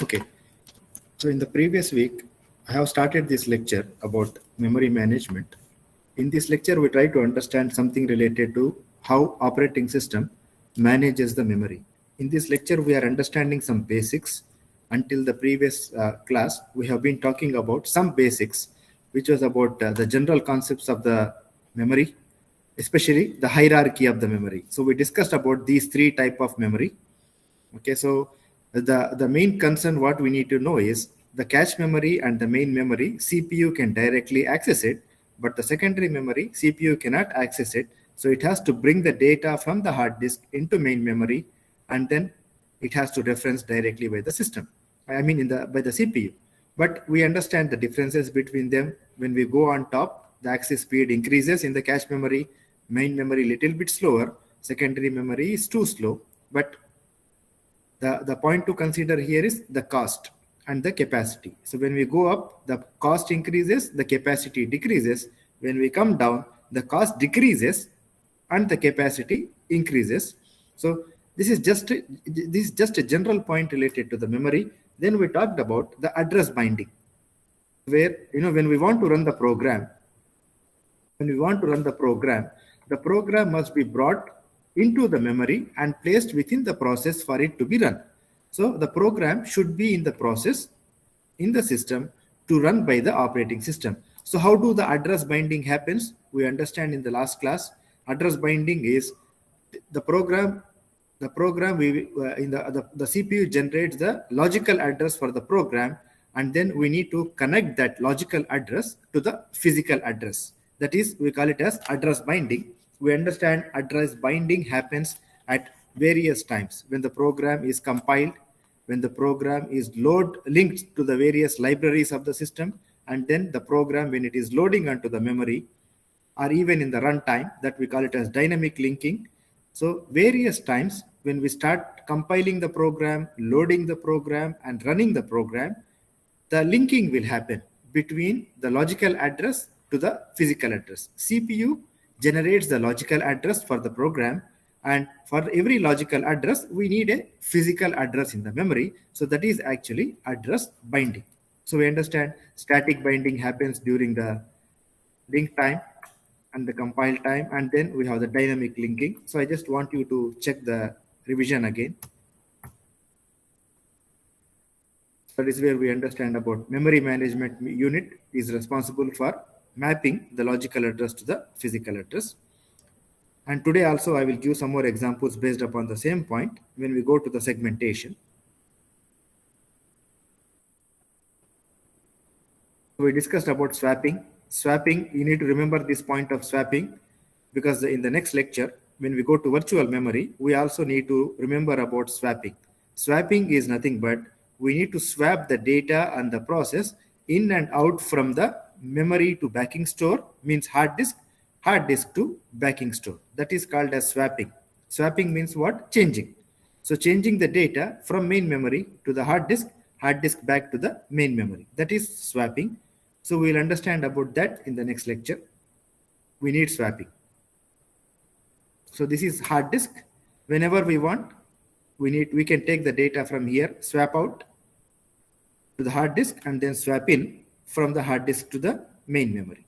Okay, so in the previous week, I have started this lecture about memory management. In this lecture, we try to understand something related to how operating system manages the memory. In this lecture, we are understanding some basics. Until the previous class, we have been talking about some basics, which was about the general concepts of the memory, especially the hierarchy of the memory. So we discussed about these three type of memory. Okay, so the main concern what we need to know is the cache memory and the main memory, CPU can directly access it, but the secondary memory, CPU cannot access it. So it has to bring the data from the hard disk into main memory, and then it has to reference directly by the system. I mean by the CPU. But we understand the differences between them. When we go on top, the access speed increases in the cache memory, main memory little bit slower, secondary memory is too slow. But the point to consider here is the cost and the capacity. So when we go up, the cost increases, the capacity decreases. When we come down, the cost decreases and the capacity increases. So this is just a general point related to the memory. Then we talked about the address binding, where when we want to run the program, the program must be brought into the memory and placed within the process for it to be run. So the program should be in the process in the system to run by the operating system. So how do the address binding happens? We understand in the last class. Address binding is the program the CPU generates the logical address for the program, and then we need to connect that logical address to the physical address. That is, we call it as address binding. We understand address binding happens at various times when the program is compiled, when the program is linked to the various libraries of the system, and then the program when it is loading onto the memory, or even in the runtime, that we call it as dynamic linking. So various times when we start compiling the program, loading the program, and running the program, the linking will happen between the logical address to the physical address. CPU generates the logical address for the program, and for every logical address, we need a physical address in the memory. So that is actually address binding. So we understand static binding happens during the link time and the compile time, and then we have the dynamic linking. So I just want you to check the revision again. That is where we understand about memory management unit is responsible for mapping the logical address to the physical address. And today also I will give some more examples based upon the same point when we go to the segmentation. We discussed about swapping. Swapping, you need to remember this point of swapping, because in the next lecture, when we go to virtual memory, we also need to remember about swapping. Swapping is nothing but we need to swap the data and the process in and out from the memory to backing store, means hard disk to backing store. That is called as swapping. Swapping means what? Changing. So changing the data from main memory to the hard disk back to the main memory. That is swapping. So we'll understand about that in the next lecture. We need swapping. So this is hard disk. Whenever we want, we can take the data from here, swap out to the hard disk, and then swap in from the hard disk to the main memory.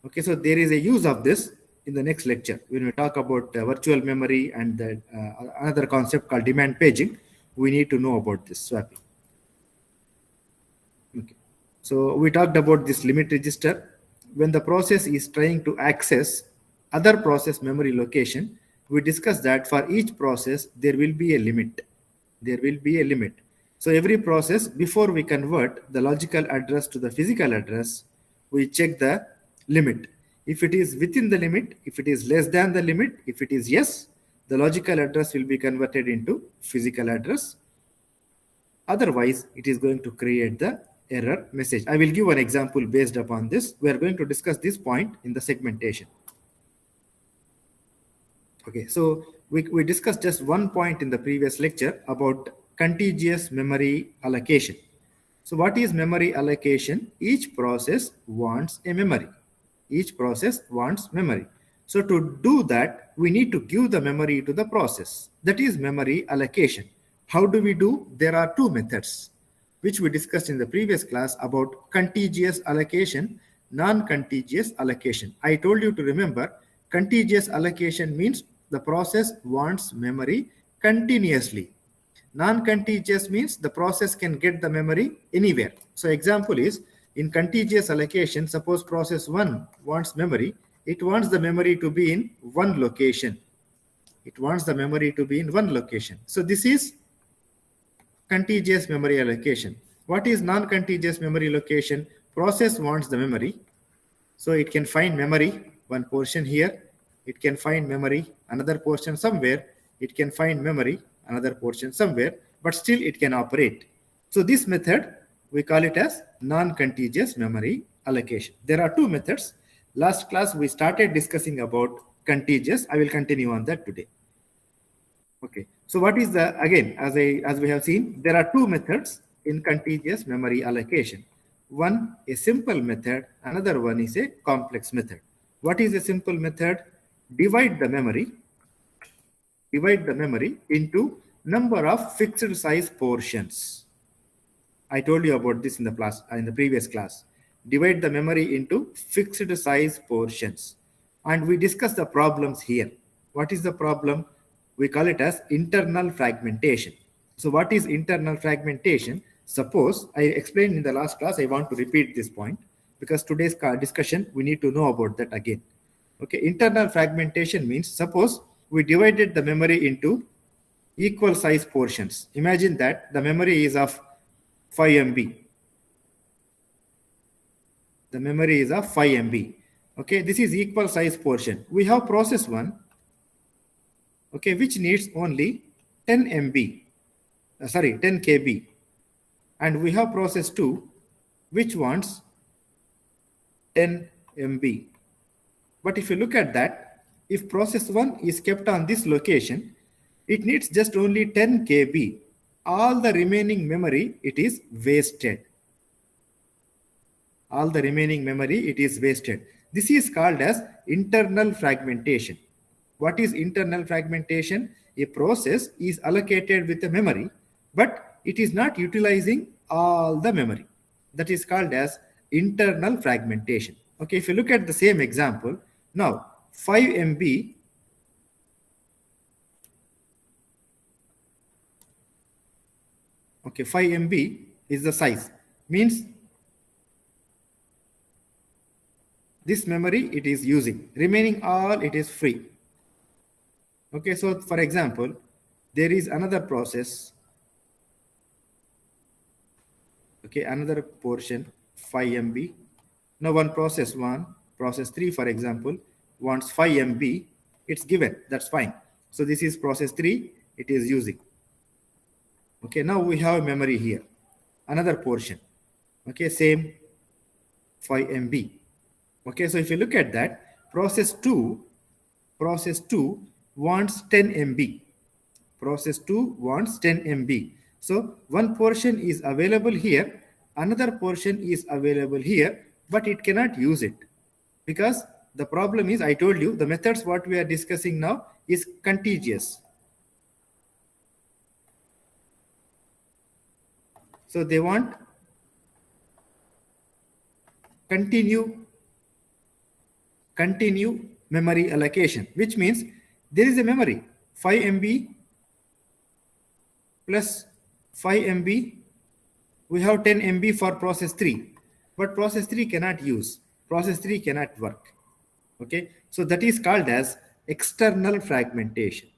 Okay, so there is a use of this in the next lecture when we talk about virtual memory and another concept called demand paging. We need to know about this swapping. Okay. So we talked about this limit register. When the process is trying to access other process memory location, we discussed that for each process, there will be a limit. So every process, before we convert the logical address to the physical address, we check the limit. If it is within the limit, if it is less than the limit, if it is yes, the logical address will be converted into physical address. Otherwise, it is going to create the error message. I will give one example based upon this. We are going to discuss this point in the segmentation. Okay, so we discussed just one point in the previous lecture about contiguous memory allocation. So what is memory allocation? Each process wants a memory. So to do that, we need to give the memory to the process. That is memory allocation. How do we do? There are two methods which we discussed in the previous class about contiguous allocation, non-contiguous allocation. I told you to remember contiguous allocation means the process wants memory continuously. Non-contiguous means the process can get the memory anywhere. So example is in contiguous allocation, suppose process 1 wants memory, it wants the memory to be in one location. It wants the memory to be in one location. So this is contiguous memory allocation. What is non-contiguous memory allocation? Process wants the memory. So it can find memory, one portion here. It can find memory, another portion somewhere. It can find memory, another portion somewhere, but still it can operate. So this method, we call it as non-contiguous memory allocation. There are two methods. Last class, we started discussing about contiguous. I will continue on that today. Okay, so what is the, again, as we have seen, there are two methods in contiguous memory allocation. One, a simple method, another one is a complex method. What is a simple method? Divide the memory into number of fixed size portions. I told you about this in the previous class. Divide the memory into fixed size portions. And we discussed the problems here. What is the problem? We call it as internal fragmentation. So what is internal fragmentation? Suppose I explained in the last class, I want to repeat this point because today's discussion, we need to know about that again. Okay, internal fragmentation means suppose we divided the memory into equal size portions. Imagine that the memory is of 5 MB. The memory is of 5 MB. Okay, this is equal size portion. We have process 1, okay, which needs only 10 MB, 10 KB. And we have process 2, which wants 10 MB. But if you look at that, if process 1 is kept on this location, it needs just only 10 KB. All the remaining memory, it is wasted. All the remaining memory, it is wasted. This is called as internal fragmentation. What is internal fragmentation? A process is allocated with a memory, but it is not utilizing all the memory. That is called as internal fragmentation. Okay, if you look at the same example, now 5 MB, okay, 5 MB is the size, means this memory it is using, remaining all it is free. Okay, so for example, there is another process, okay, another portion 5 MB. Now one process 1, process 3 for example, wants 5 MB, it's given, that's fine. So this is process 3, it is using. Okay, now we have memory here, another portion, okay, same 5 MB. Okay, so if you look at that, process 2 wants 10 MB. Process 2 wants 10 MB. So one portion is available here, another portion is available here, but it cannot use it because the problem is, I told you, the methods what we are discussing now is contiguous. So they want continue memory allocation, which means there is a memory 5 MB plus 5 MB. We have 10 MB for process 3, but process 3 cannot use. Process 3 cannot work. Okay, so that is called as external fragmentation.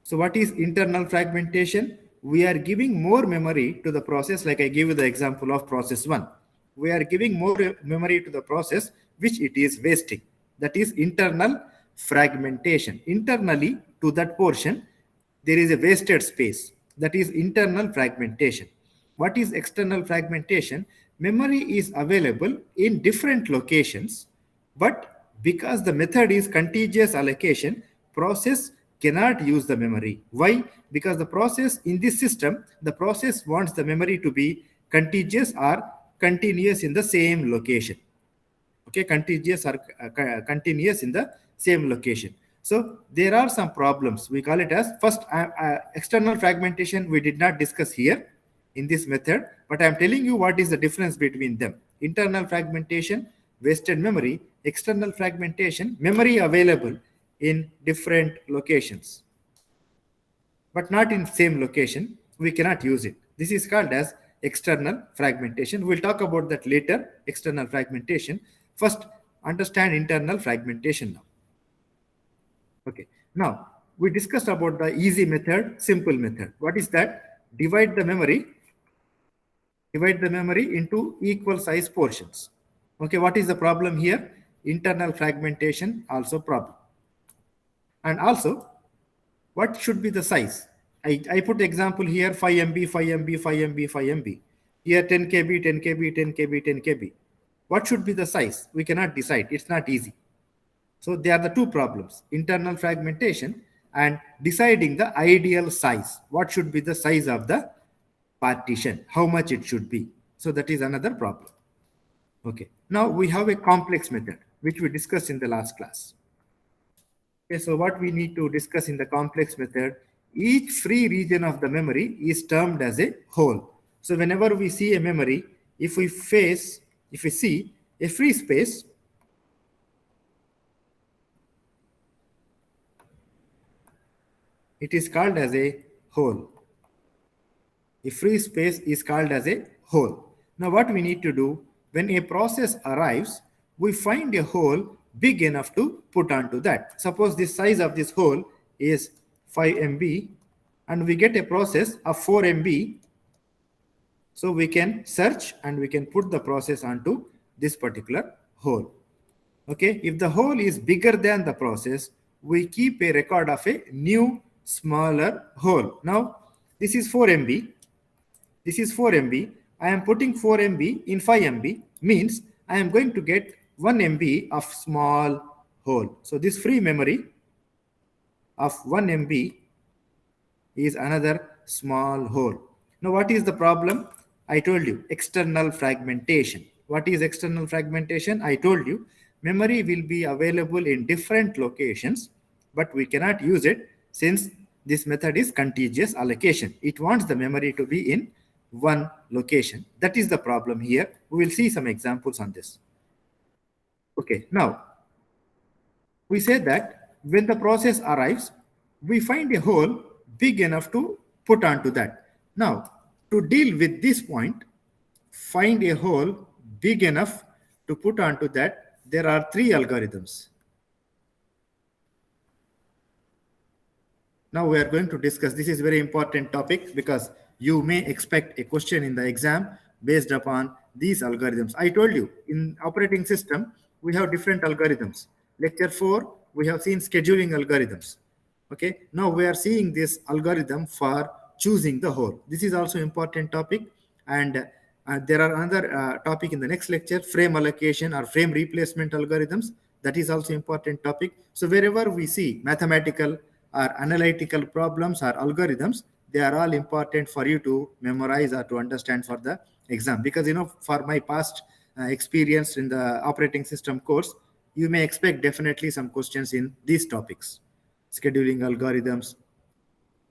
So what is internal fragmentation? We are giving more memory to the process, like I gave you the example of process 1. We are giving more memory to the process which it is wasting. That is internal fragmentation. Internally to that portion, there is a wasted space. That is internal fragmentation. What is external fragmentation? Memory is available in different locations, but because the method is contiguous allocation, process cannot use the memory. Why? Because the process in this system, the process wants the memory to be contiguous or continuous in the same location. Okay. okay, contiguous or continuous in the same location. So there are some problems. We call it as first external fragmentation. We did not discuss here in this method, but I am telling you what is the difference between them. Internal fragmentation, wasted memory. External fragmentation, memory available in different locations, but not in same location. We cannot use it. This is called as external fragmentation. We'll talk about that later, external fragmentation. First, understand internal fragmentation now. Okay, now we discussed about the easy method, simple method. What is that? Divide the memory into equal size portions. Okay, what is the problem here? Internal fragmentation also problem. And also, what should be the size? I put example here 5 MB, 5 MB, 5 MB, 5 MB. Here 10 KB, 10 KB, 10 KB, 10 KB. What should be the size? We cannot decide. It's not easy. So there are the two problems, internal fragmentation and deciding the ideal size. What should be the size of the partition? How much it should be? So that is another problem. Okay. Now we have a complex method, which we discussed in the last class. Okay, so what we need to discuss in the complex method, each free region of the memory is termed as a whole. So whenever we see a memory, if we see a free space, it is called as a whole. A free space is called as a whole. Now what we need to do, when a process arrives, we find a hole big enough to put onto that. Suppose the size of this hole is 5 MB and we get a process of 4 MB. So we can search and we can put the process onto this particular hole. Okay, if the hole is bigger than the process, we keep a record of a new smaller hole. Now this is 4 MB. This is 4 MB. I am putting 4 MB in 5 MB, means I am going to get 1 MB of small hole. So this free memory of 1 MB is another small hole. Now what is the problem? I told you, external fragmentation. What is external fragmentation? I told you, memory will be available in different locations, but we cannot use it since this method is contiguous allocation. It wants the memory to be in one location. That is the problem here. We will see some examples on this. Okay, now we say that when the process arrives, we find a hole big enough to put onto that. Now, to deal with this point, find a hole big enough to put onto that, there are 3 algorithms. Now we are going to discuss, this is very important topic because you may expect a question in the exam based upon these algorithms. I told you, in operating system, we have different algorithms. Lecture 4, we have seen scheduling algorithms. Okay, now we are seeing this algorithm for choosing the hole. This is also important topic, and there are another topic in the next lecture, frame allocation or frame replacement algorithms. That is also important topic. So wherever we see mathematical or analytical problems or algorithms, they are all important for you to memorize or to understand for the exam. Because, you know, for my past experience in the operating system course, you may expect definitely some questions in these topics, scheduling algorithms,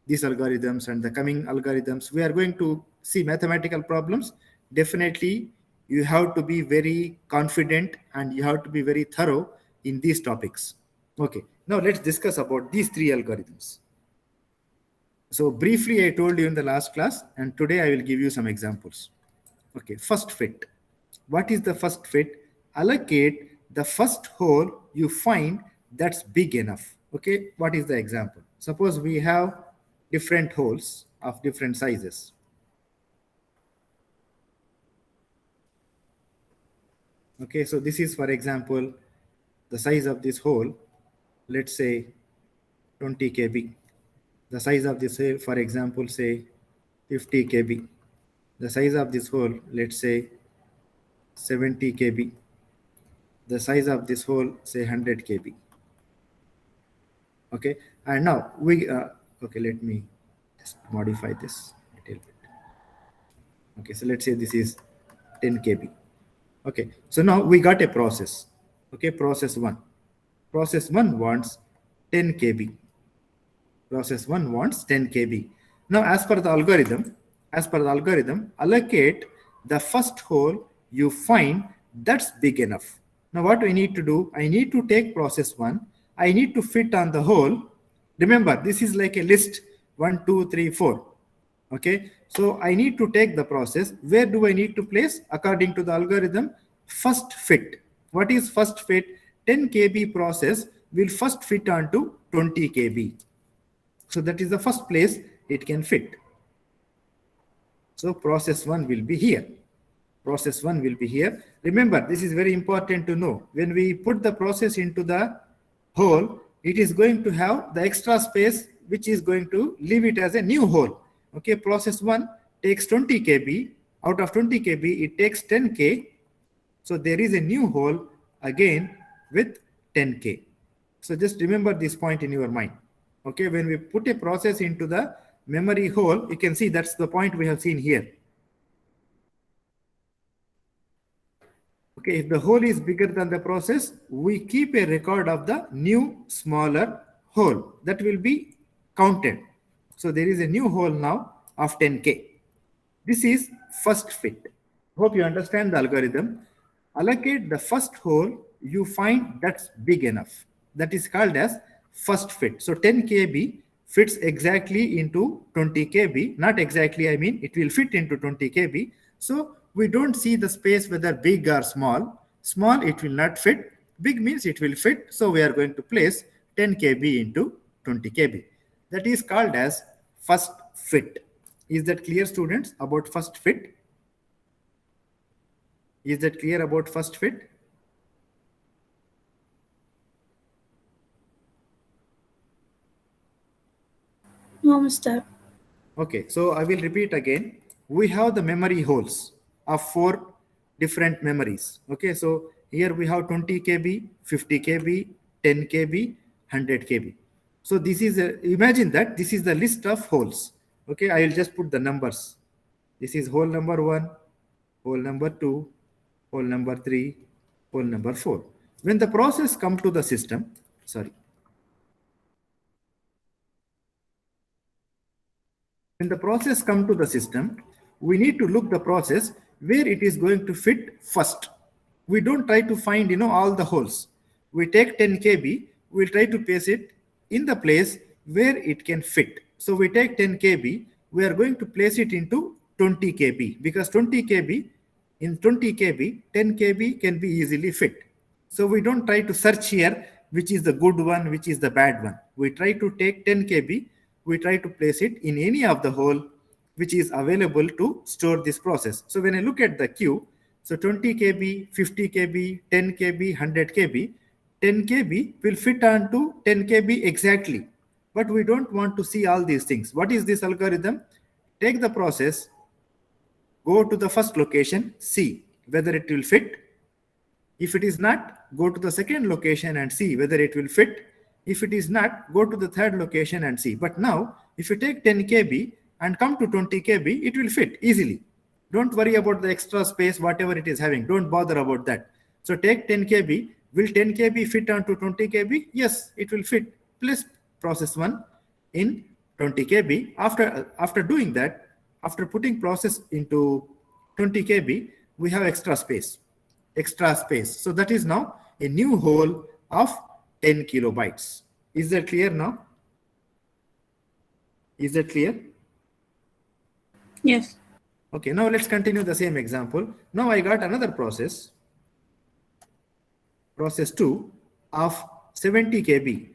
these algorithms and the coming algorithms. We are going to see mathematical problems. Definitely you have to be very confident and you have to be very thorough in these topics. Okay, now let's discuss about these 3 algorithms. So briefly I told you in the last class, and today I will give you some examples. Okay, first fit. What is the first fit? Allocate the first hole you find that's big enough. Okay, what is the example? Suppose we have different holes of different sizes. Okay, so this is, for example, the size of this hole, let's say 20 KB. The size of this, for example, say 50 KB. The size of this hole, let's say 70 KB. The size of this hole, say 100 KB. Okay, and now we, okay, let me just modify this a little bit. Okay, so let's say this is 10 KB. Okay, so now we got a process. Okay, process 1. Process 1 wants 10 kb. Process 1 wants 10 kb. Now, as per the algorithm, allocate the first hole you find that's big enough. Now, what we need to do, I need to take process 1. I need to fit on the hole. Remember, this is like a list 1, 2, 3, 4. Okay, so I need to take the process. Where do I need to place? According to the algorithm, first fit. What is first fit? 10 kb process will first fit onto 20 kb. So that is the first place it can fit. So process 1 will be here. Process 1 will be here. Remember, this is very important to know. When we put the process into the hole, it is going to have the extra space which is going to leave it as a new hole. Okay, process 1 takes 20 kb. Out of 20 kb, it takes 10k. So there is a new hole again with 10k. So just remember this point in your mind. Okay, when we put a process into the memory hole, you can see that's the point we have seen here. Okay, if the hole is bigger than the process, we keep a record of the new smaller hole that will be counted. So there is a new hole now of 10k. This is first fit. Hope you understand the algorithm. Allocate the first hole you find that's big enough. That is called as first fit. So 10 kb fits exactly into 20 kb. Not exactly, I mean, it will fit into 20 kb. So we don't see the space whether big or small. Small, it will not fit. Big means it will fit. So we are going to place 10 kb into 20 kb. That is called as first fit. Is that clear, students, about first fit? Is that clear about first fit? No, Mr. Okay, so I will repeat again. We have the memory holes of 4 different memories. Okay, so here we have 20 kb, 50 kb, 10 kb, 100 kb. So this is imagine that this is the list of holes. Okay, I will just put the numbers. This is hole number 1, hole number 2, hole number 3, hole number 4. When the process come to the system, sorry. When the process come to the system, we need to look the process where it is going to fit first. We don't try to find all the holes. We take 10 kb, we'll try to place it in the place where it can fit. So we take 10 kb, we are going to place it into 20 kb because 20 kb, in 20 kb, 10 kb can be easily fit. So we don't try to search here which is the good one, which is the bad one. We try to take 10 kb, we try to place it in any of the hole which is available to store this process. So when I look at the queue, so 20 kb, 50 kb, 10 kb, 100 kb, 10 kb will fit onto 10 kb exactly. But we don't want to see all these things. What is this algorithm? Take the process, go to the first location, see whether it will fit. If it is not, go to the second location and see whether it will fit. If it is not, go to the third location and see. But now, if you take 10 kb and come to 20 kb, it will fit easily. Don't worry about the extra space, whatever it is having. Don't bother about that. So take 10 kb. Will 10 kb fit onto 20 kb? Yes, it will fit. Place process 1 in 20 kb. After doing that, after putting process into 20 kb, we have extra space. So that is now a new hole of 10 kilobytes. Is that clear now? Is that clear? Yes. Okay, now let's continue the same example. Now I got another process 2 of 70 kb.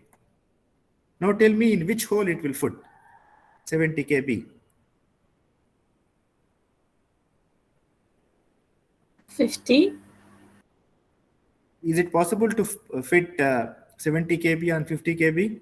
Now tell me in which hole it will fit. 70 kb. 50. Is it possible to fit 70 kb on 50 kb?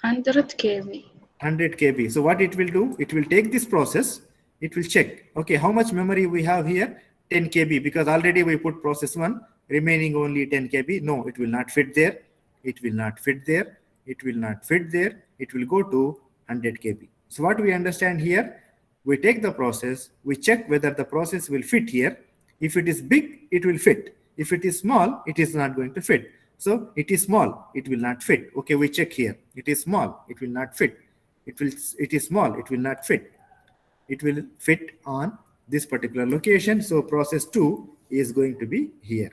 100 kb. 100 kb. So what it will do, it will take this process, it will check, okay, how much memory we have here? 10 kb, because already we put process 1, remaining only 10 kb. No, it will not fit there. It will not fit there. It will not fit there. It will go to 100 kb. So what we understand here, we take the process, we check whether the process will fit here. If it is big, it will fit. If it is small, it is not going to fit. So it is small, it will not fit. Okay, we check here. It is small, it will not fit. It is small, it will not fit. It will fit on this particular location. So process 2 is going to be here.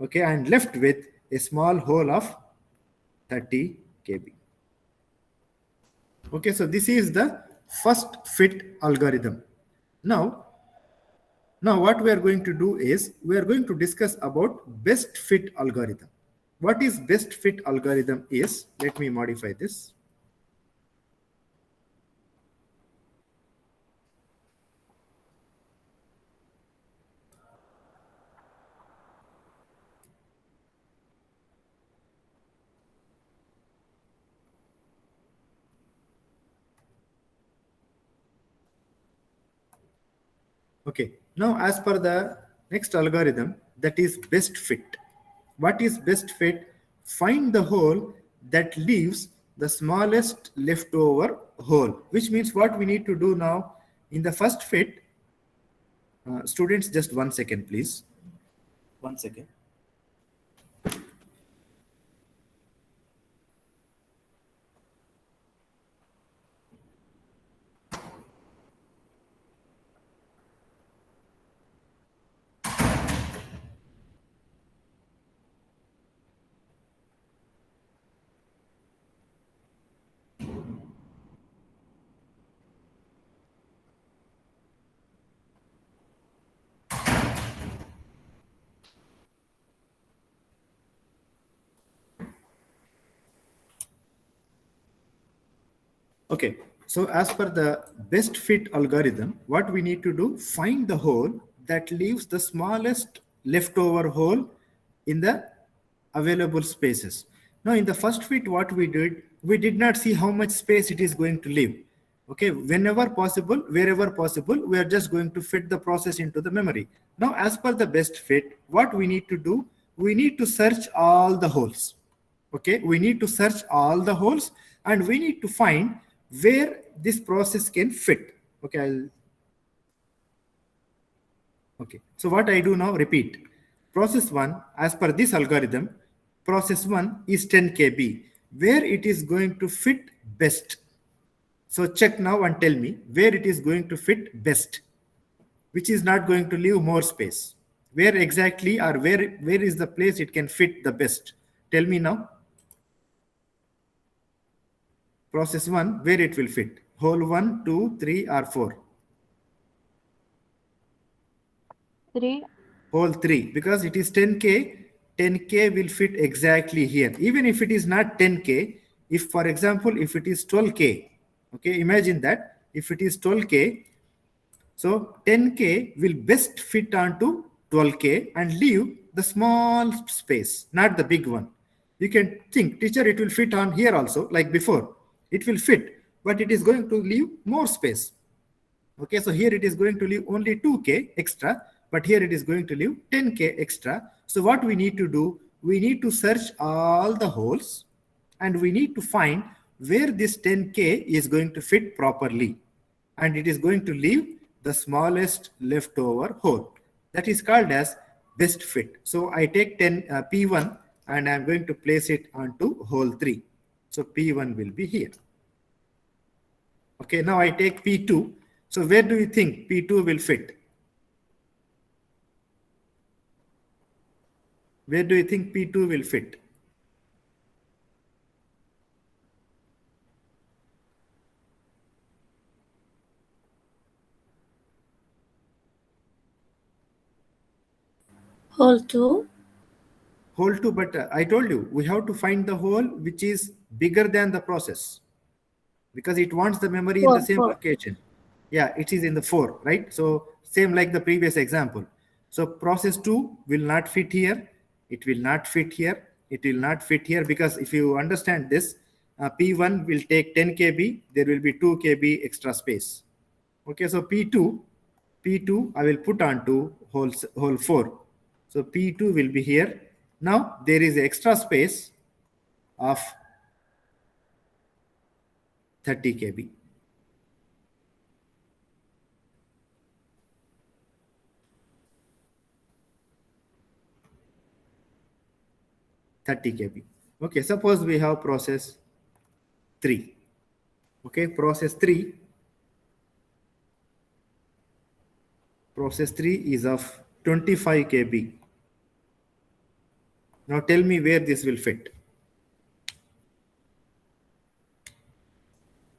Okay, and left with a small hole of 30 kb. Okay, so this is the first fit algorithm. Now what we are going to do is we are going to discuss about best fit algorithm. What is best fit algorithm is, let me modify this. Okay, now as per the next algorithm, that is best fit. What is best fit? Find the hole that leaves the smallest leftover hole, which means what we need to do now in the first fit. Students, just 1 second, please. 1 second. Okay, so as per the best fit algorithm, what we need to do, find the hole that leaves the smallest leftover hole in the available spaces. Now in the first fit, what we did not see how much space it is going to leave. Okay, whenever possible, wherever possible, we are just going to fit the process into the memory. Now as per the best fit, what we need to do, we need to search all the holes. Okay, we need to search all the holes and we need to find where this process can fit. Okay, so what I do now, repeat. Process 1, as per this algorithm, process 1 is 10 kb, where it is going to fit best. So check now and tell me where it is going to fit best, which is not going to leave more space. Where exactly, or where is the place it can fit the best? Tell me now. Process 1, where it will fit. Hole 1, 2, 3, or 4. 3. Hole 3, because it is 10k, 10k will fit exactly here. Even if it is not 10k, if for example, if it is 12k, okay, imagine that if it is 12k, so 10k will best fit onto 12k and leave the small space, not the big one. You can think, teacher, it will fit on here also, like before. It will fit, but it is going to leave more space. Okay, so here it is going to leave only 2k extra, but here it is going to leave 10k extra. So what we need to do, we need to search all the holes and we need to find where this 10k is going to fit properly. And it is going to leave the smallest leftover hole. That is called as best fit. So I take 10 P1 and I'm going to place it onto hole 3. So P1 will be here. Okay, now I take P2. So where do you think P2 will fit? Where do you think P2 will fit? Hole 2. Hole 2, but I told you, we have to find the hole which is bigger than the process because it wants the memory in the same 4. location. Yeah, it is in the 4, right? So same like the previous example. So process 2 will not fit here. It will not fit here. It will not fit here because if you understand this, P1 will take 10 kb. There will be 2 kb extra space. Okay, so P2 I will put onto hole 4. So P2 will be here. Now there is extra space of 30 kb. 30 kb. Okay, suppose we have process 3. Okay, process 3 is of 25 kb. Now tell me where this will fit.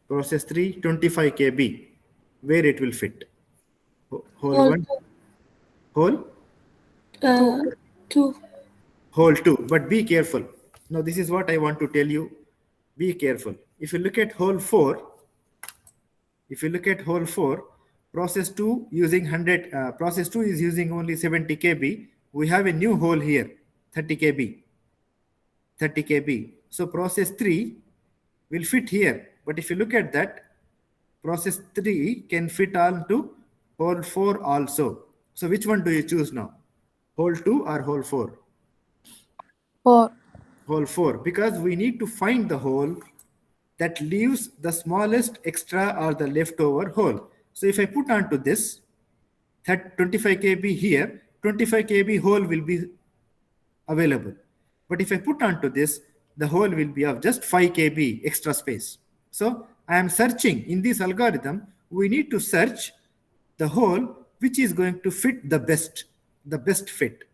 Process 3, 25 kb, where it will fit. Hole 1, hole Two. hole 2, but be careful. Now this is what I want to tell you. Be careful. If you look at hole 4, process 2 using 100, process 2 is using only 70 kb. We have a new hole here, 30 kb. So process 3 will fit here. But if you look at that, process 3 can fit on to hole 4 also. So which one do you choose now? Hole 2 or hole 4? 4. Hole 4, because we need to find the hole that leaves the smallest extra or the leftover hole. So if I put onto this, that 25 kb here, 25 kb hole will be available. But if I put onto this, the hole will be of just 5 kb extra space. So I am searching in this algorithm. We need to search the hole which is going to fit the best fit,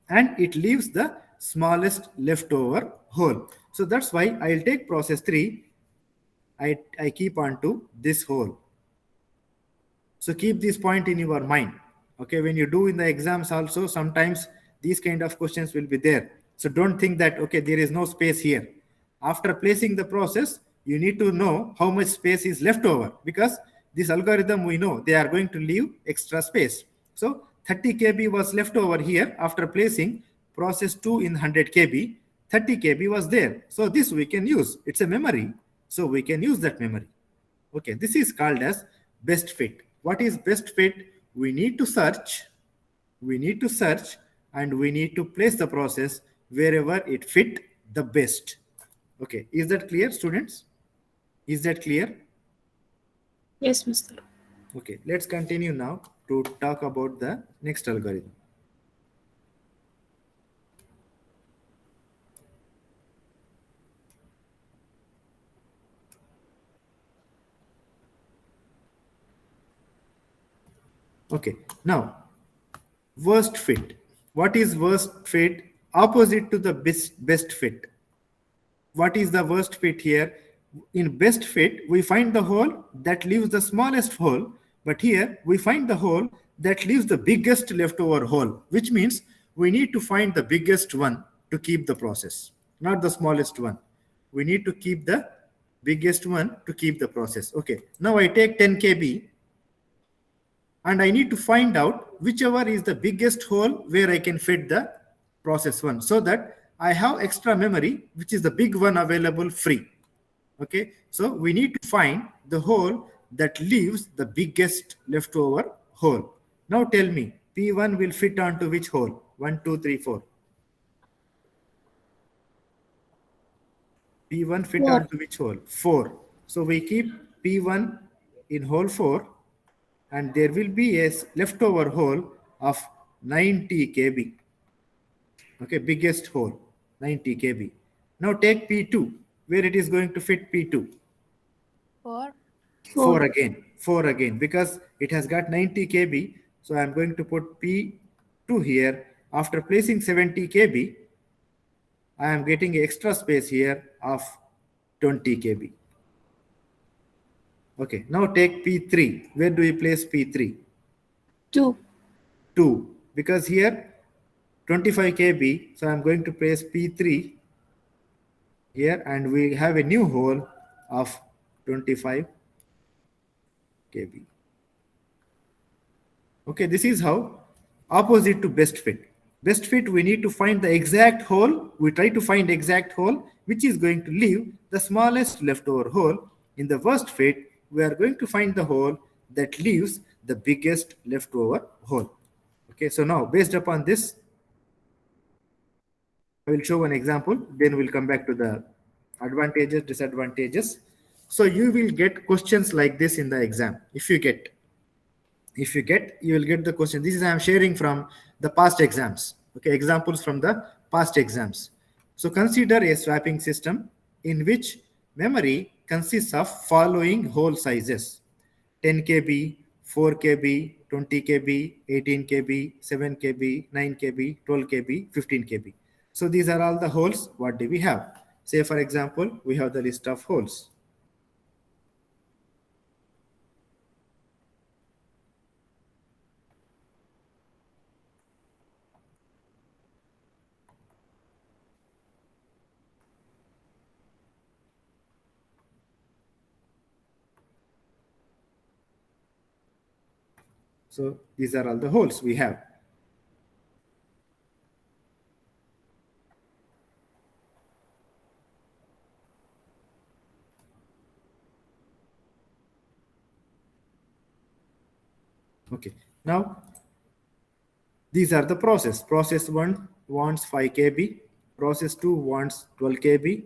and it leaves the smallest leftover hole. So that's why I'll take process 3. I keep on to this hole. So keep this point in your mind. Okay, when you do in the exams also, sometimes these kind of questions will be there. So don't think that, okay, there is no space here. After placing the process, you need to know how much space is left over, because this algorithm, we know they are going to leave extra space. So 30 kb was left over here after placing process 2 in 100 kb. 30 kb was there. So this we can use. It's a memory. So we can use that memory. Okay, this is called as best fit. What is best fit? We need to search, and we need to place the process wherever it fit the best. Okay, is that clear, students? Is that clear? Yes, Mr. Okay, let's continue now to talk about the next algorithm. Okay, now worst fit. What is worst fit? Opposite to the best fit. What is the worst fit here? In best fit, we find the hole that leaves the smallest hole, but here we find the hole that leaves the biggest leftover hole, which means we need to find the biggest one to keep the process, not the smallest one. We need to keep the biggest one to keep the process. Okay, now I take 10 kb and I need to find out whichever is the biggest hole where I can fit the process one, so that I have extra memory, which is the big one available free. Okay, so we need to find the hole that leaves the biggest leftover hole. Now tell me, P1 will fit onto which hole? 1, 2, 3, 4. P1 fit 4. onto which hole? 4. So we keep P1 in hole 4, and there will be a leftover hole of 90 kb. Okay, biggest hole, 90 kb. Now take P2, where it is going to fit P2. 4. 4 again, because it has got 90 kb. So I'm going to put P2 here. After placing 70 kb, I am getting extra space here of 20 kb. Okay, now take P3. Where do we place P3? 2. 2, because here 25 kb. So I'm going to place P3 here, and we have a new hole of 25 kb. Okay, this is how opposite to best fit. Best fit, we need to find the exact hole. We try to find exact hole which is going to leave the smallest leftover hole. In the worst fit, we are going to find the hole that leaves the biggest leftover hole. Okay, so now based upon this, I will show an example, then we'll come back to the advantages, disadvantages. So you will get questions like this in the exam. If you get, you will get the question. This is I am sharing from the past exams. Okay, examples from the past exams. So consider a swapping system in which memory consists of following hole sizes: 10 KB, 4 KB, 20 KB, 18 KB, 7 KB, 9 KB, 12 KB, 15 KB. So these are all the holes. What do we have? Say, for example, we have the list of holes. So these are all the holes we have. Okay, now these are the process. Process 1 wants 5 KB, process 2 wants 12 KB,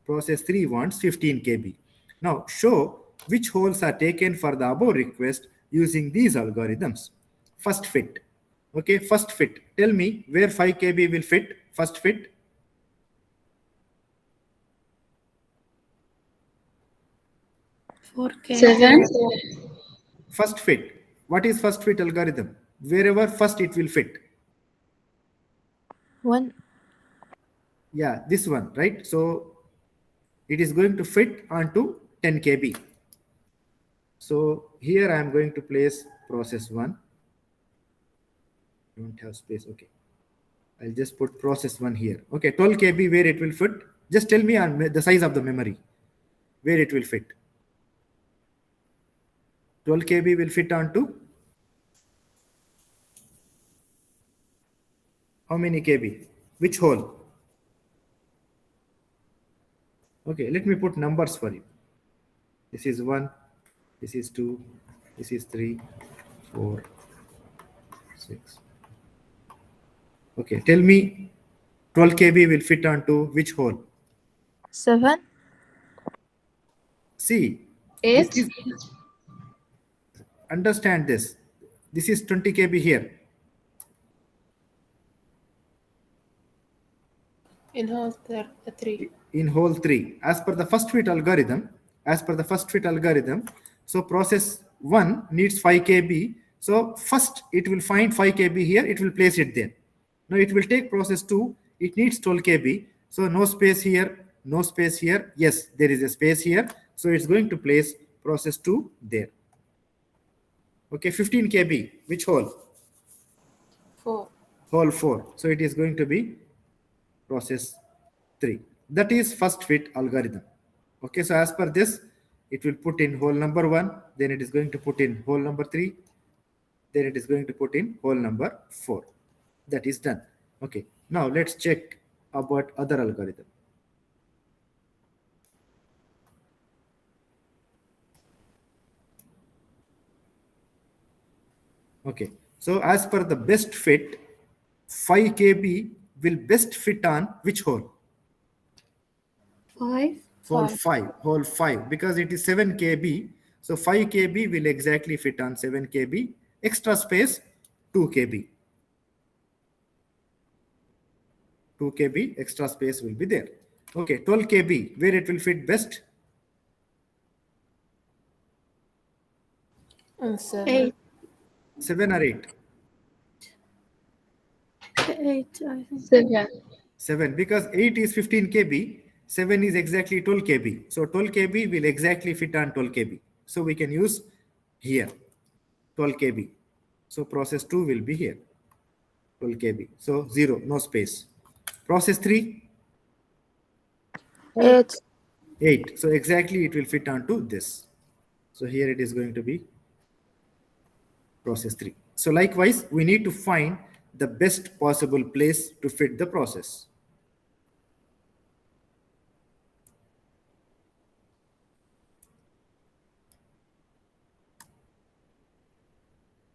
process 3 wants 15 KB. Now show which holes are taken for the above request using these algorithms. First fit. Okay, first fit. Tell me where 5 KB will fit. First fit. 4K. 7, First fit. What is first fit algorithm? Wherever first it will fit. 1. Yeah, this one, right? So it is going to fit onto 10 KB. So here I am going to place process 1. Don't have space. Okay, I'll just put process 1 here. Okay, 12 KB where it will fit. Just tell me on the size of the memory where it will fit. 12 KB will fit onto how many KB? Which hole? Okay, let me put numbers for you. This is 1, this is 2, this is 3, 4, 6. Okay, tell me 12 KB will fit onto which hole? 7. See, 8, this is, understand this. This is 20 KB here. In hole 3. In hole 3, as per the first fit algorithm, so process 1 needs 5 KB. So first it will find 5 KB here, it will place it there. Now it will take process 2, it needs 12 KB. So no space here, no space here. Yes, there is a space here. So it's going to place process 2 there. Okay, 15 KB, which hole? 4. Hole 4. So it is going to be process 3. That is first fit algorithm. Okay, so as per this, it will put in hole number 1, then it is going to put in hole number 3, then it is going to put in hole number 4. That is done. Okay, now let's check about other algorithm. Okay, so as per the best fit, 5 KB will best fit on which hole? 5. Hole 5. Hole 5, because it is 7 KB. So 5 KB will exactly fit on 7 KB. Extra space 2 KB. 2 KB extra space will be there. Okay, 12 KB, where it will fit best? 7. 8. 7 or 8? 8, I think. 7, 7, because 8 is 15 KB, 7 is exactly 12 KB. So 12 KB will exactly fit on 12 KB. So we can use here 12 KB. So process 2 will be here, 12 KB. So 0, no space. Process 3, 8. 8. So exactly it will fit onto this. So here it is going to be process 3. So likewise, we need to find the best possible place to fit the process.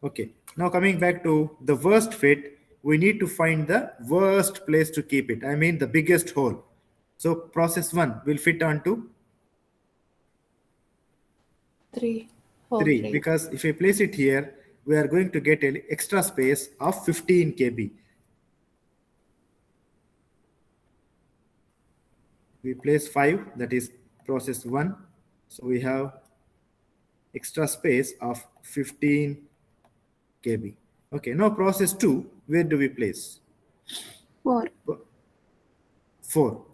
Okay, now coming back to the worst fit, we need to find the worst place to keep it. I mean the biggest hole. So process 1 will fit onto 3. Hole 3, because if we place it here, we are going to get an extra space of 15 KB. we place 5, that is process 1. So we have extra space of 15 KB. Okay, now process 2, where do we place? 4. 4.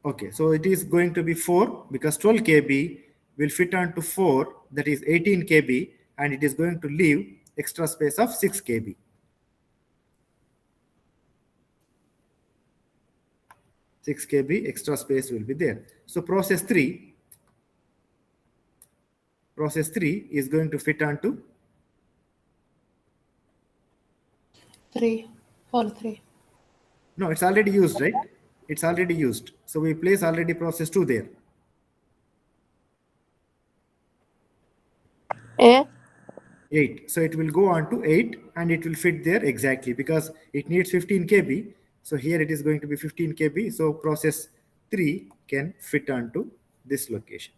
Okay, so it is going to be 4 because 12 KB will fit onto 4, that is 18 KB, and it is going to leave extra space of 6 KB. Six KB extra space will be there. So process 3 is going to fit onto 3. Hole 3. no, it's already used, right? It's already used. So we place already process 2 there. 8. 8. So it will go on to 8 and it will fit there exactly because it needs 15 KB. So here it is going to be 15 KB. So process 3 can fit onto this location.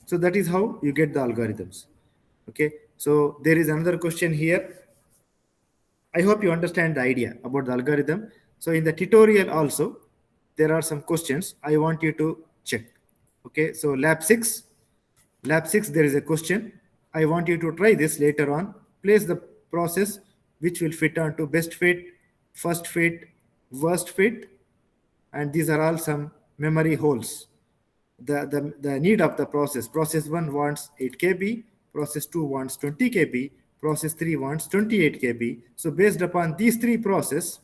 So that is how you get the algorithms. Okay. So there is another question here. I hope you understand the idea about the algorithm. So in the tutorial also, there are some questions I want you to check. Okay. So lab 6, there is a question. I want you to try this later on. Place the process which will fit onto best fit, first fit, worst fit, and these are all some memory holes. The need of the process. Process 1 wants 8 KB, process 2 wants 20 KB, process 3 wants 28 KB. So based upon these three processes,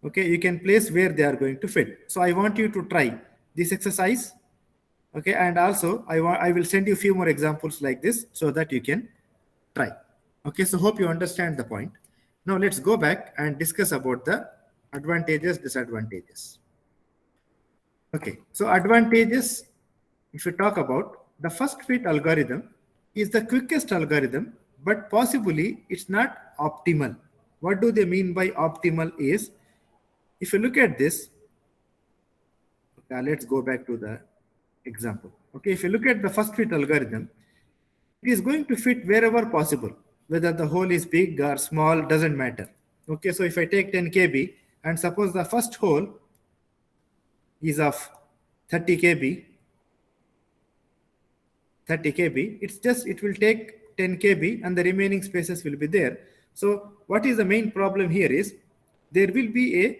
okay, you can place where they are going to fit. So I want you to try this exercise. Okay, and also I will send you a few more examples like this so that you can try. Okay, so hope you understand the point. Now let's go back and discuss about the advantages, disadvantages. Okay, so advantages, if you talk about the first fit algorithm is the quickest algorithm, but possibly it's not optimal. What do they mean by optimal is, if you look at this, okay, let's go back to the example. Okay, if you look at the first fit algorithm, it is going to fit wherever possible, whether the hole is big or small, doesn't matter. Okay, so if I take 10 KB and suppose the first hole is of 30 KB, it will take 10 KB and the remaining spaces will be there. So what is the main problem here is there will be a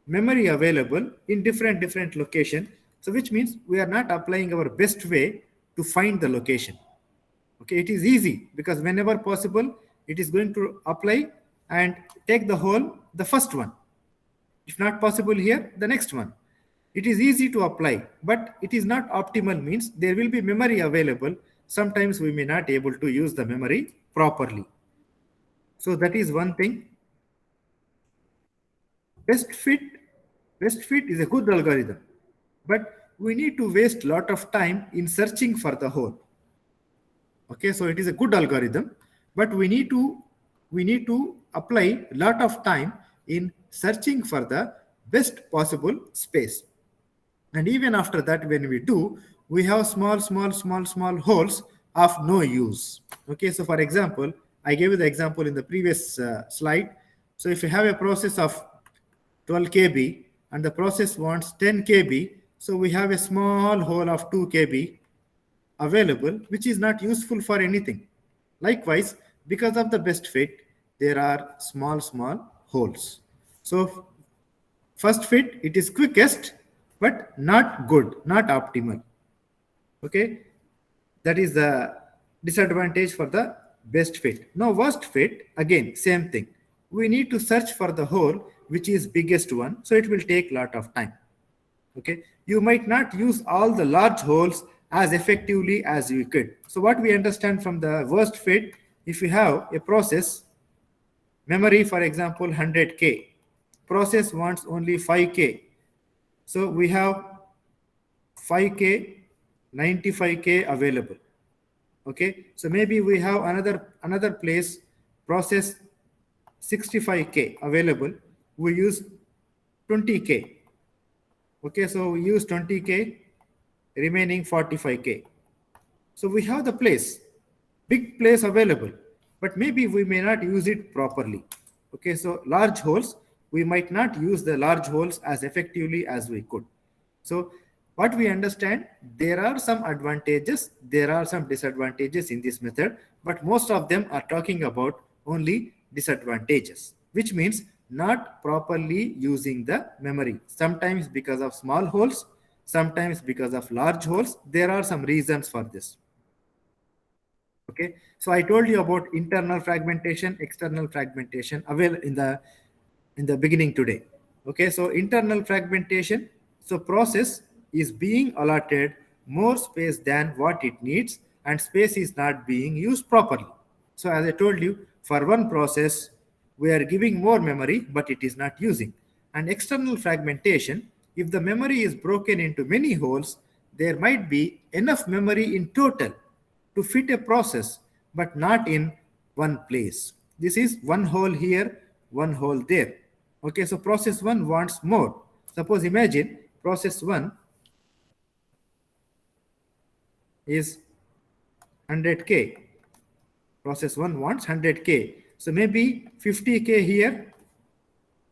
memory available in different location. So which means we are not applying our best way to find the location. Okay, it is easy because whenever possible, it is going to apply and take the hole, the first one. If not possible here, the next one. It is easy to apply, but it is not optimal, means there will be memory available. Sometimes we may not able to use the memory properly. So that is one thing. Best fit is a good algorithm, but we need to waste a lot of time in searching for the hole. Okay, so it is a good algorithm, but we need to apply a lot of time in searching for the best possible space. And even after that, when we do, we have small holes of no use. Okay, so for example, I gave you the example in the previous slide. So if you have a process of 12 KB and the process wants 10 KB, so we have a small hole of 2 KB available, which is not useful for anything. Likewise, because of the best fit, there are small holes. So first fit, it is quickest, but not good, not optimal. Okay, that is the disadvantage for the best fit. Now worst fit, again same thing. We need to search for the hole which is biggest one, so it will take a lot of time. Okay, you might not use all the large holes as effectively as you could. So what we understand from the worst fit, if you have a process, memory for example 100K, process wants only 5K. So we have 5K, 95K available. Okay, so maybe we have another place, process 65K available. We use 20K. Okay, so we use 20K, remaining 45K. So we have the place, big place available, but maybe we may not use it properly. Okay, so large holes we might not use the large holes as effectively as we could. So what we understand, there are some advantages, there are some disadvantages in this method, but most of them are talking about only disadvantages, which means not properly using the memory. Sometimes because of small holes, sometimes because of large holes. There are some reasons for this. Okay, so I told you about internal fragmentation, external fragmentation in the beginning today. Okay, so internal fragmentation, so process is being allotted more space than what it needs, and space is not being used properly. So as I told you, for one process we are giving more memory but it is not using. And external fragmentation, if the memory is broken into many holes, there might be enough memory in total to fit a process, but not in one place. This is one hole here, one hole there. Okay, so process 1 wants more. Suppose imagine process 1 is 100K. Process 1 wants 100K. So maybe 50K here,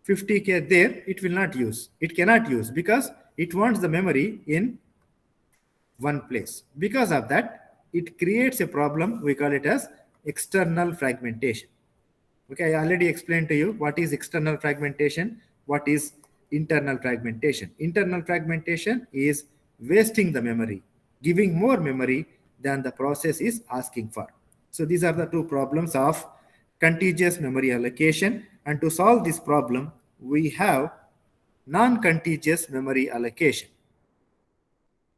50K there, it will not use. It cannot use because it wants the memory in one place. Because of that, it creates a problem. We call it as external fragmentation. Okay, I already explained to you what is external fragmentation, what is internal fragmentation. Internal fragmentation is wasting the memory, giving more memory than the process is asking for. So these are the two problems of contiguous memory allocation. And to solve this problem, we have non-contiguous memory allocation.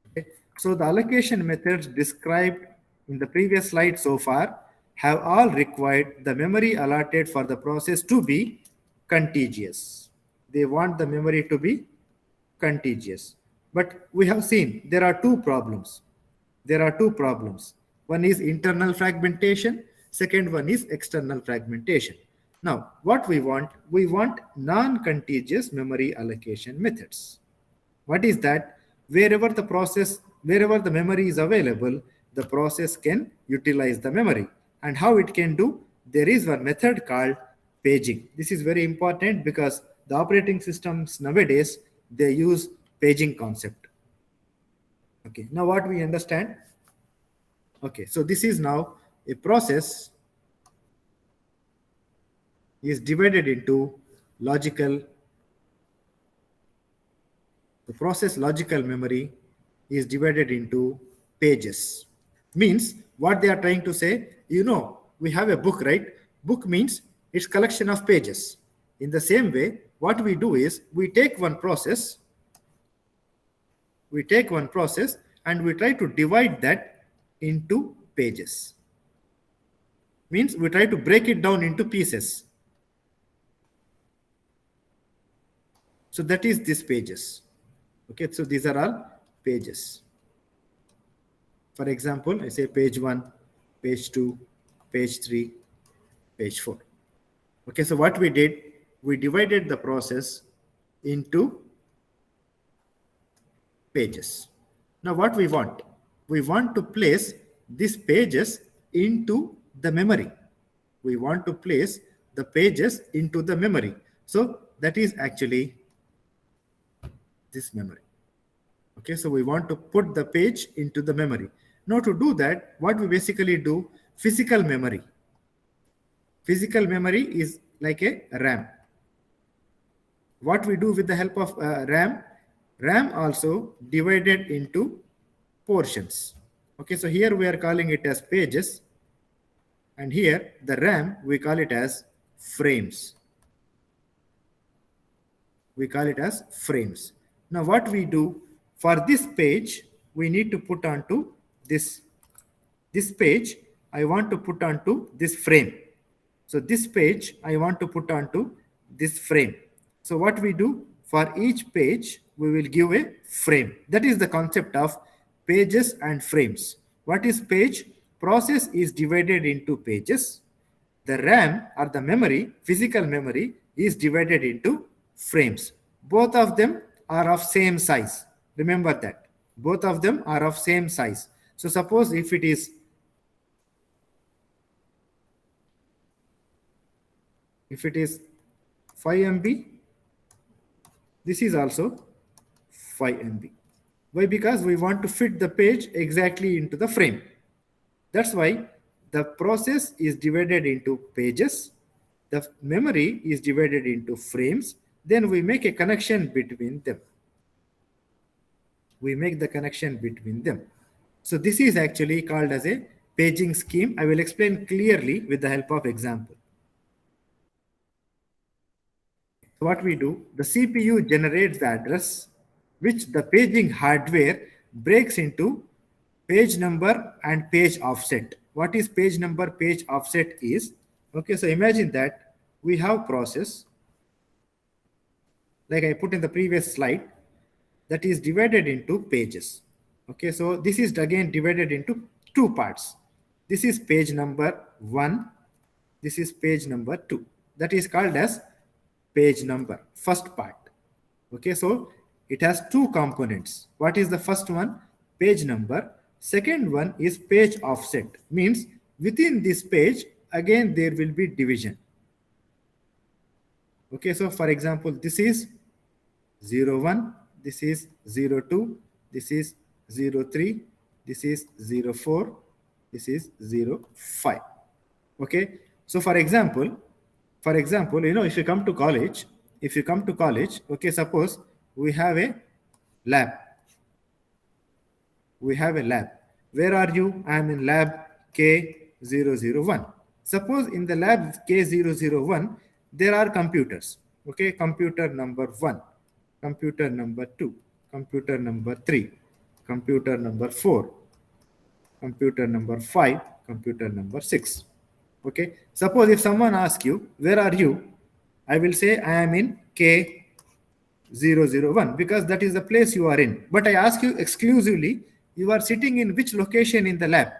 Okay. So the allocation methods described in the previous slide so far have all required the memory allotted for the process to be contiguous. They want the memory to be contiguous. But we have seen there are two problems. There are two problems. One is internal fragmentation. Second one is external fragmentation. Now, what we want non-contiguous memory allocation methods. What is that? Wherever the memory is available, the process can utilize the memory. And how it can do? There is one method called paging. This is very important because the operating systems nowadays, they use paging concept. Okay, now what we understand? Okay, so this is now a process is divided into logical. The process logical memory is divided into pages. Means what they are trying to say, we have a book, right? Book means it's collection of pages. In the same way, what we do is we take one process and we try to divide that into pages. Means we try to break it down into pieces. So that is this pages. Okay, so these are all pages. For example, I say page 1, page 2, page 3, page 4. Okay, so what we did, we divided the process into pages. Now what we want? We want to place these pages into the memory. We want to place the pages into the memory. So that is actually this memory. Okay, so we want to put the page into the memory. Now to do that, what we basically do, physical memory. Physical memory is like a RAM. What we do with the help of RAM also divided into portions. Okay, so here we are calling it as pages, and here the RAM we call it as frames. We call it as frames. Now what we do, for this page, we need to put onto this page, I want to put onto this frame. So this page, I want to put onto this frame. So what we do, for each page, we will give a frame. That is the concept of pages and frames. What is page? Process is divided into pages. The RAM or the memory, physical memory, is divided into frames. Both of them are of same size. Remember that. Both of them are of same size. So suppose if it is 5 MB This is also 5 MB. Why? Because we want to fit the page exactly into the frame. That's why the process is divided into pages, the memory is divided into frames, then we make a connection between them. We make the connection between them. So this is actually called as a paging scheme. I will explain clearly with the help of example. So what we do, the CPU generates the address which the paging hardware breaks into page number and page offset. What is page number, page offset is? Okay, so imagine that we have process, like I put in the previous slide, that is divided into pages. Okay, so this is again divided into two parts. This is page number 1, this is page number 2. That is called as page number, first part. Okay, so it has two components. What is the first one? Page number. Second one is page offset. Means within this page, again there will be division. Okay, so for example, this is 01, this is 02, this is 03, this is 04, this is 05. Okay, so for example, if you come to college, okay, suppose we have a lab. Where are you? I am in lab K001. Suppose in the lab K001, there are computers. Okay, computer number 1, computer number 2, computer number 3, computer number 4, computer number 5, computer number 6. Okay, suppose if someone asks you, where are you? I will say I am in K001 because that is the place you are in. But I ask you exclusively, you are sitting in which location in the lab?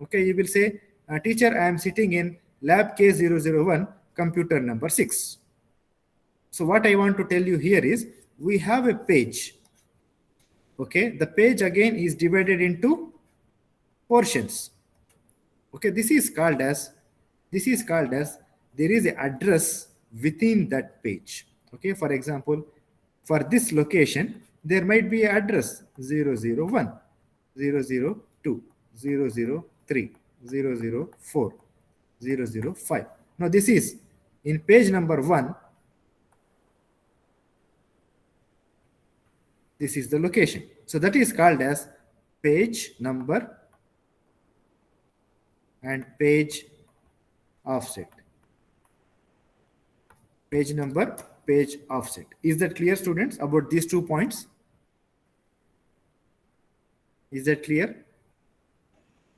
Okay, you will say, teacher, I am sitting in lab K001, computer number 6. So what I want to tell you here is, we have a page. Okay, the page again is divided into portions. Okay, this is called as there is an address within that page. Okay, for example, for this location, there might be an address 001, 002, 003, 004, 005. Now this is in page number 1. This is the location. So that is called as page number and page offset. Page number, page offset. Is that clear, students, about these 2 points? Is that clear?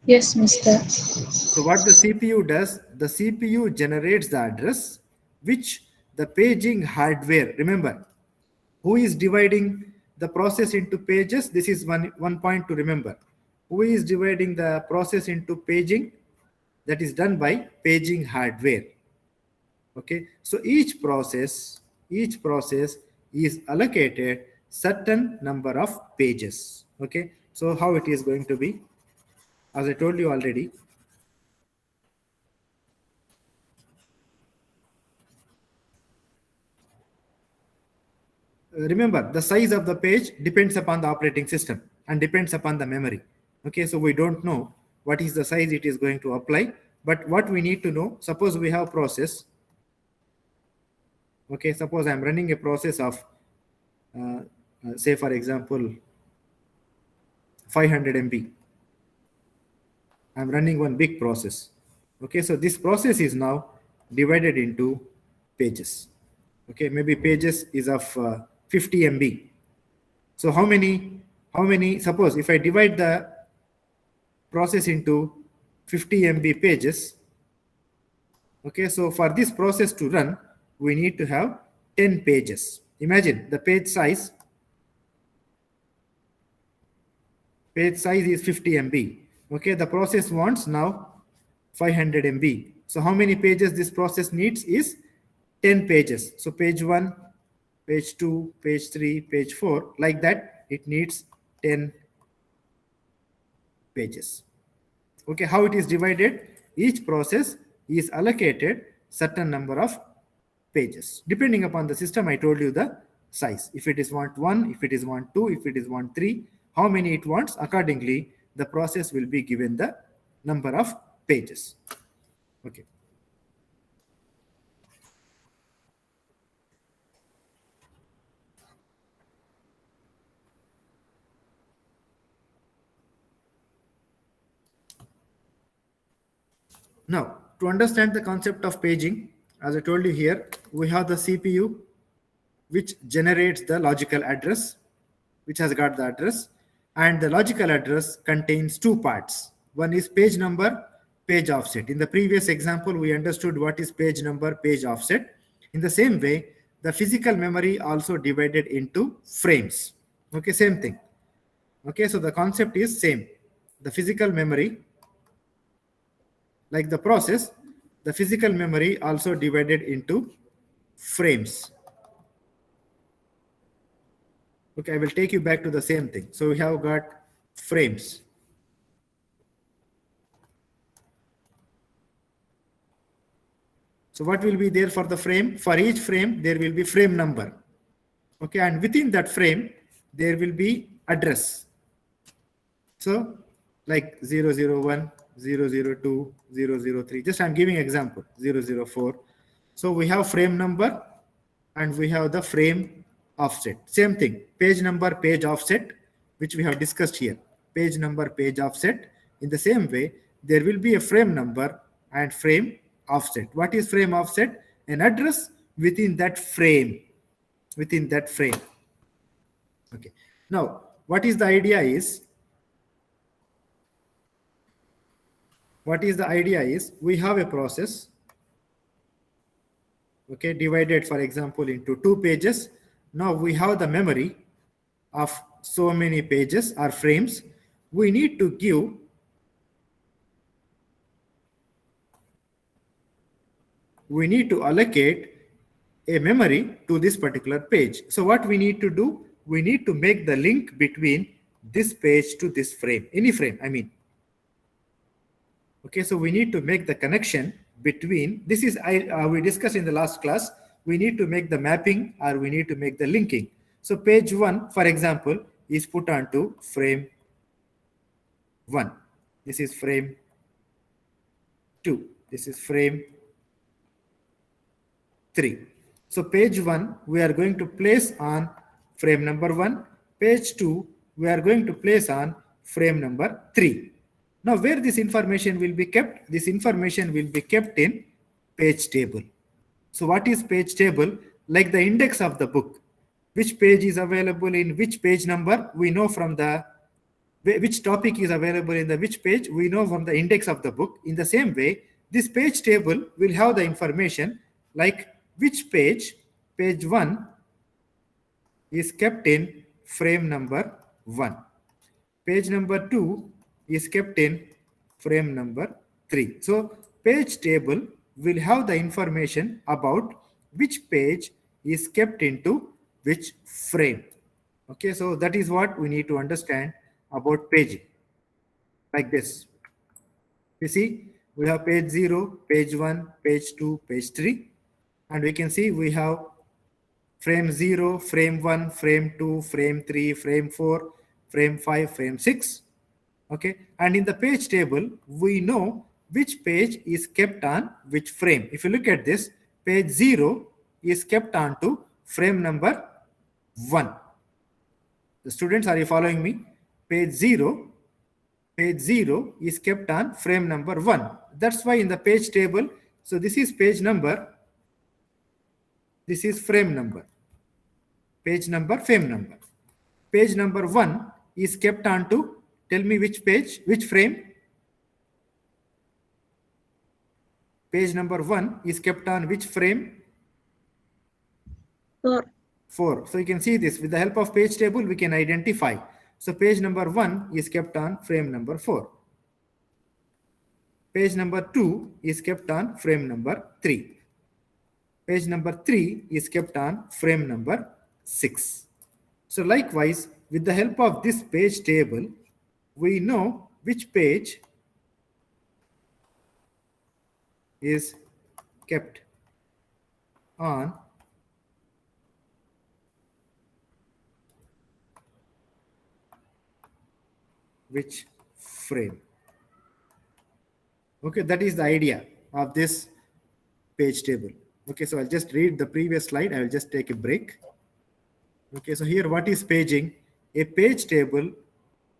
Yes, Mr. So what the CPU does, the CPU generates the address which the paging hardware, remember, who is dividing the process into pages? This is one point to remember. Who is dividing the process into paging? That is done by paging hardware. Okay, so each process is allocated certain number of pages. Okay, so how it is going to be, as I told you already, remember, the size of the page depends upon the operating system and depends upon the memory. Okay, so we don't know what is the size it is going to apply, but what we need to know, suppose we have process. Okay, suppose I'm running a process of say for example 500 MB. I'm running one big process. Okay, so this process is now divided into pages. Okay, maybe pages is of 50 MB. So how many, suppose if I divide the process into 50 MB pages, okay, so for this process to run, we need to have 10 pages. Imagine the page size is 50 MB. Okay, the process wants now 500 MB. So how many pages this process needs is 10 pages. So page 1, page 2, page 3, page 4, like that, it needs 10 pages. Okay, how it is divided? Each process is allocated certain number of pages. Depending upon the system, I told you the size. If it is want 1, if it is want 2, if it is want 3, how many it wants, accordingly, the process will be given the number of pages. Okay. Now, to understand the concept of paging, as I told you here, we have the CPU, which generates the logical address, which has got the address, and the logical address contains two parts. One is page number, page offset. In the previous example, we understood what is page number, page offset. In the same way, the physical memory also divided into frames. Okay, same thing. Okay, so the concept is same. The physical memory, like the process, the physical memory also divided into frames. Okay, I will take you back to the same thing. So we have got frames. So what will be there for the frame? For each frame, there will be frame number. Okay, and within that frame, there will be address. So like 001, 002, 003. Just I'm giving example, 004. So we have frame number and we have the frame offset. Same thing, page number, page offset, which we have discussed here. Page number, page offset. In the same way, there will be a frame number and frame offset. What is frame offset? An address within that frame. Within that frame. Okay. Now, what is the idea is, we have a process, okay, divided, for example, into 2 pages. Now we have the memory of so many pages or frames. We need to allocate a memory to this particular page. So what we need to do, we need to make the link between this page to this frame, any frame, I mean. Okay, so we need to make the connection between, this is, we discussed in the last class, we need to make the mapping or we need to make the linking. So page 1, for example, is put onto frame 1. This is frame 2. This is frame 3. So page 1, we are going to place on frame number 1. Page 2, we are going to place on frame number 3. Now, where this information will be kept? This information will be kept in page table. So what is page table? Like the index of the book. Which page is available in which page number? We know from the, which topic is available in the which page? We know from the index of the book. In the same way, this page table will have the information like which page, page 1 is kept in frame number 1. Page number 2 is kept in frame number 3. So page table will have the information about which page is kept into which frame. Okay, so that is what we need to understand about paging. Like this. You see, we have page 0, page 1, page 2, page 3. And we can see we have frame 0, frame 1, frame 2, frame 3, frame 4, frame 5, frame 6. Okay, and in the page table, we know which page is kept on which frame. If you look at this, page 0 is kept on to frame number 1. The students, are you following me? Page 0 is kept on frame number 1. That's why in the page table, so this is page number, this is frame number. Page number, frame number. Page number 1 is kept on to, tell me which page, which frame? Page number 1 is kept on which frame? 4. 4. So you can see this with the help of page table, we can identify. So page number 1 is kept on frame number 4. Page number 2 is kept on frame number 3. Page number 3 is kept on frame number 6. So likewise, with the help of this page table, we know which page is kept on which frame. Okay, that is the idea of this page table. Okay, so I'll just read the previous slide. I will just take a break. Okay, so here what is paging? A page table,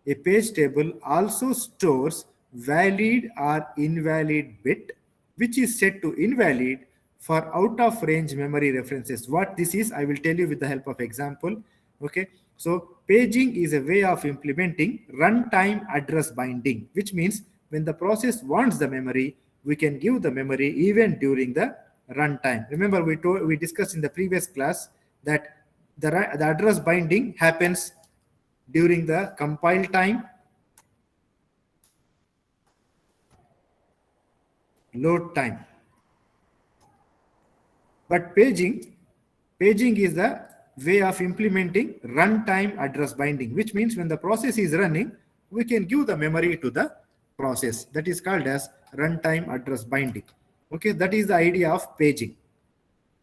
a page table also stores valid or invalid bit, which is set to invalid for out of range memory references. What this is, I will tell you with the help of example. Okay, so paging is a way of implementing runtime address binding, which means when the process wants the memory, we can give the memory even during the runtime. Remember, we discussed in the previous class that the address binding happens during the compile time, load time. But paging is the way of implementing runtime address binding, which means when the process is running, we can give the memory to the process. That is called as runtime address binding. Okay, that is the idea of paging.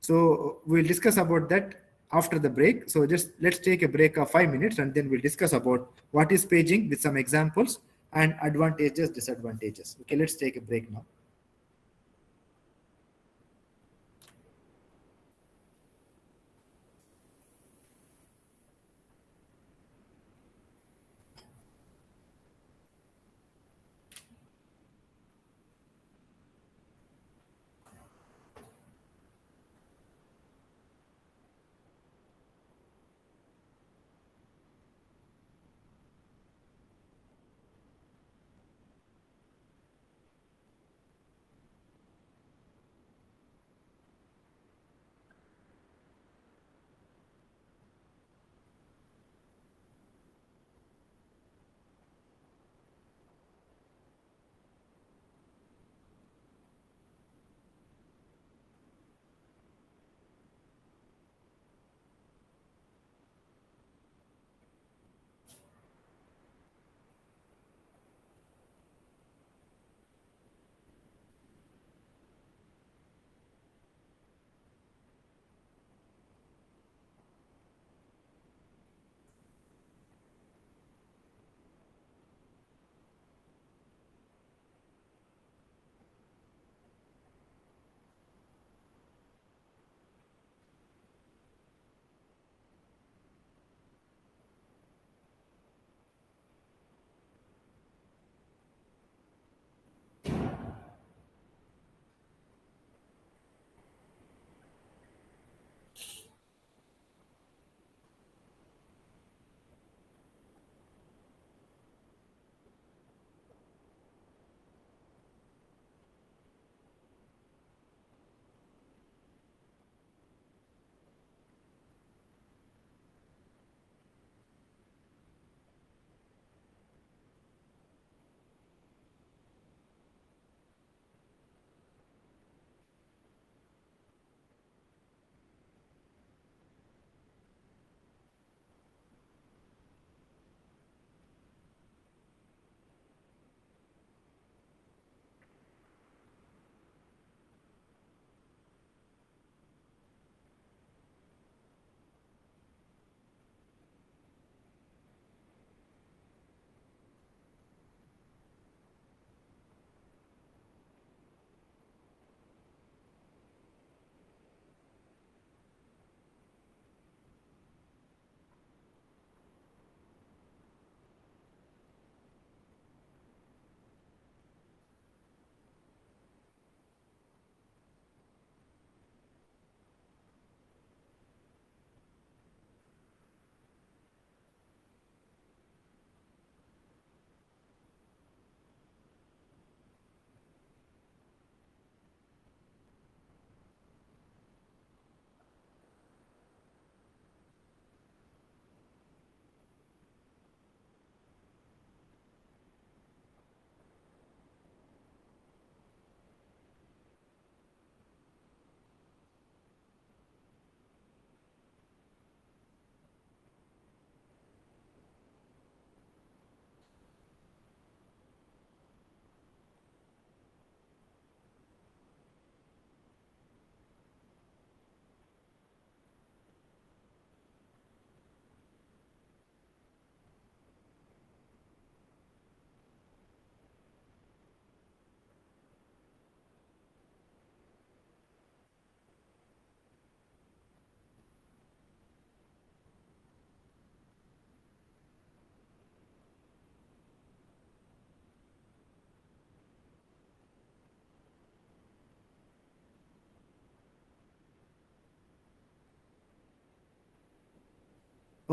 So we'll discuss about that after the break. So just let's take a break of 5 minutes and then we'll discuss about what is paging with some examples and advantages, disadvantages. Okay, let's take a break now.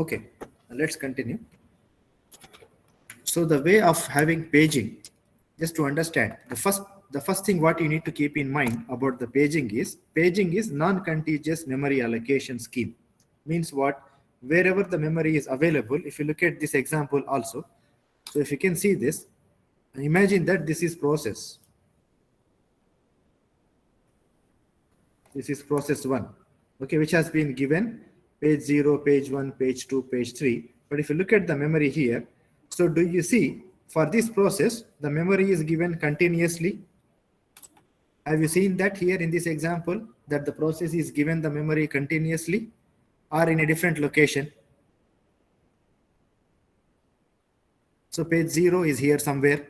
Okay, let's continue. So the way of having paging, just to understand, the first thing what you need to keep in mind about the paging is non-contiguous memory allocation scheme. Means what? Wherever the memory is available, if you look at this example also, so if you can see this, imagine that this is process. This is process 1, okay, which has been given page 0, page 1, page 2, page 3. But if you look at the memory here, so do you see for this process, the memory is given continuously? Have you seen that here in this example, that the process is given the memory continuously or in a different location? So page 0 is here somewhere,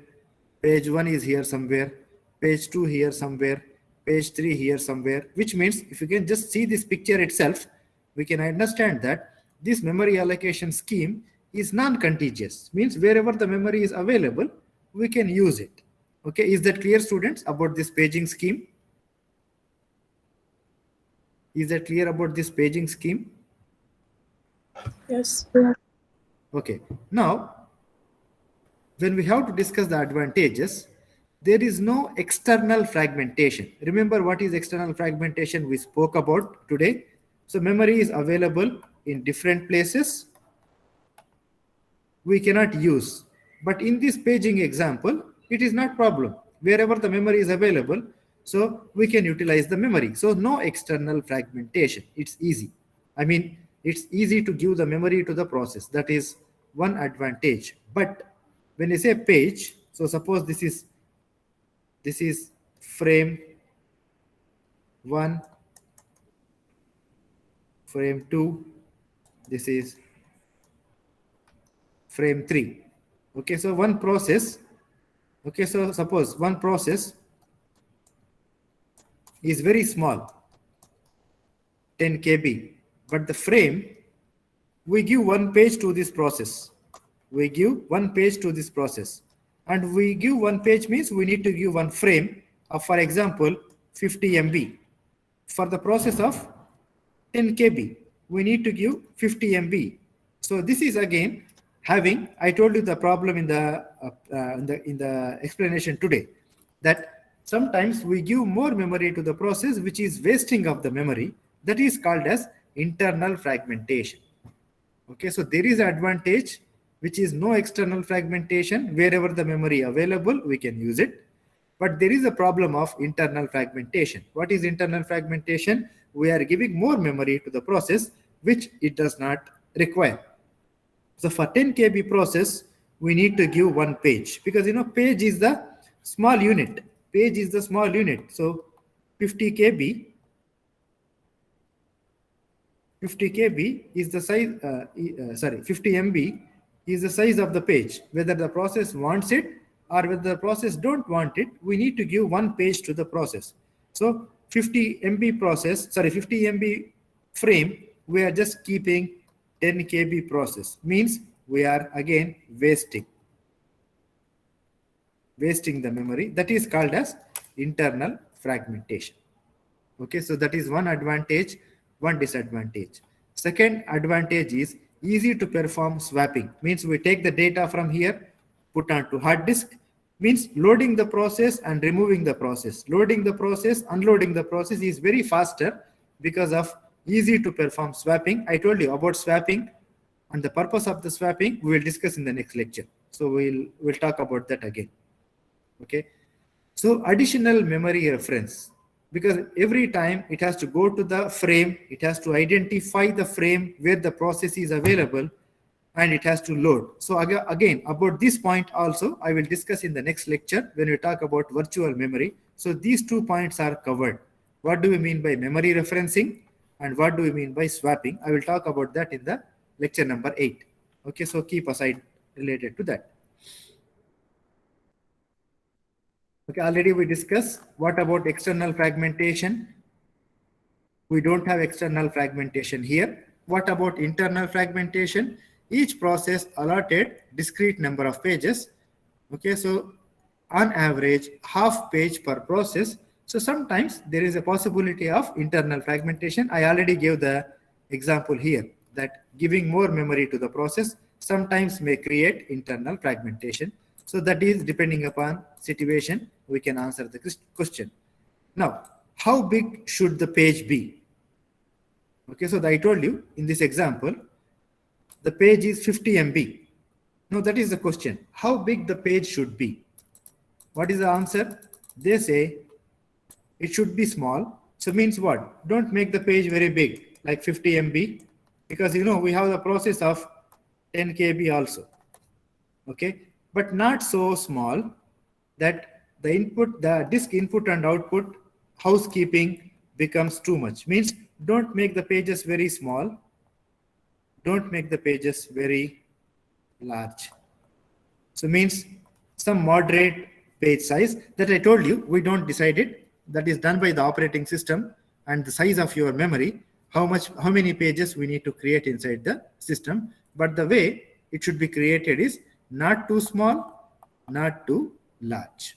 page 1 is here somewhere, page 2 here somewhere, page 3 here somewhere, which means if you can just see this picture itself, we can understand that this memory allocation scheme is non-contiguous, means wherever the memory is available, we can use it. Okay, is that clear, students, about this paging scheme? Is that clear about this paging scheme? Yes. Okay, now when we have to discuss the advantages, there is no external fragmentation. Remember what is external fragmentation we spoke about today? So memory is available in different places, we cannot use. But in this paging example, it is not problem. Wherever the memory is available, so we can utilize the memory. So no external fragmentation. It's easy. I mean, it's easy to give the memory to the process. That is one advantage. But when you say page, so suppose this is frame 1, frame 2, this is frame 3. Okay, so one process, okay, so suppose one process is very small, 10 KB, but the frame, we give one page to this process. We give one page to this process. And we give one page means we need to give one frame of, for example, 50 MB. For the process of 10 KB, we need to give 50 MB. So this is again having, I told you the problem in the explanation today, that sometimes we give more memory to the process, which is wasting of the memory. That is called as internal fragmentation. Okay, so there is an advantage, which is no external fragmentation. Wherever the memory available, we can use it. But there is a problem of internal fragmentation. What is internal fragmentation? We are giving more memory to the process, which it does not require. So for 10 KB process, we need to give one page, because page is the small unit. Page is the small unit. So 50 KB is the size, 50 MB is the size of the page. Whether the process wants it or whether the process don't want it, we need to give one page to the process. So 50 MB frame, we are just keeping 10 KB process, means we are again wasting the memory. That is called as internal fragmentation. Okay, so that is one advantage, one disadvantage. Second advantage is easy to perform swapping, means we take the data from here, put onto hard disk, means loading the process and removing the process. Loading the process, unloading the process is very faster because of easy to perform swapping. I told you about swapping, and the purpose of the swapping we will discuss in the next lecture. So we'll talk about that again. Okay, so additional memory reference, because every time it has to go to the frame, it has to identify the frame where the process is available, and it has to load. So again, about this point also, I will discuss in the next lecture when we talk about virtual memory. So these 2 points are covered. What do we mean by memory referencing and what do we mean by swapping? I will talk about that in the lecture number 8. Okay, so keep aside related to that. Okay, already we discussed. What about external fragmentation? We don't have external fragmentation here. What about internal fragmentation? Each process allotted discrete number of pages. Okay, so on average, half page per process. So sometimes there is a possibility of internal fragmentation. I already gave the example here. that giving more memory to the process sometimes may create internal fragmentation. So that is depending upon situation, we can answer the question. Now, how big should the page be? Okay, so I told you in this example, the page is 50 MB. Now that is the question. How big the page should be? What is the answer? They say it should be small. So means what? Don't make the page very big, like 50 MB, because we have the process of 10 KB also. Okay, but not so small that the disk input and output housekeeping becomes too much. Means don't make the pages very small. Don't make the pages very large. So means some moderate page size that I told you, we don't decide it. That is done by the operating system and the size of your memory, how many pages we need to create inside the system. But the way it should be created is not too small, not too large.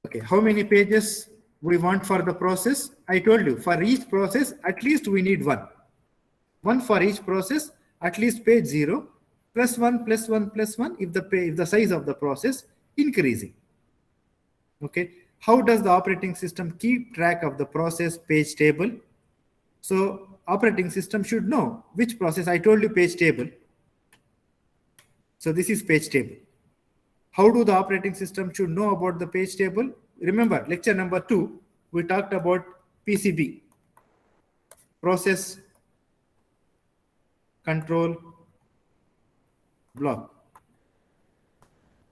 Okay, how many pages we want for the process? I told you, for each process, at least we need one. One for each process, at least page 0, plus 1, plus 1, plus 1, if the size of the process increasing. Okay, how does the operating system keep track of the process page table? So operating system should know which process. I told you page table. So this is page table. How do the operating system should know about the page table? Remember, lecture number 2, we talked about PCB, process control block.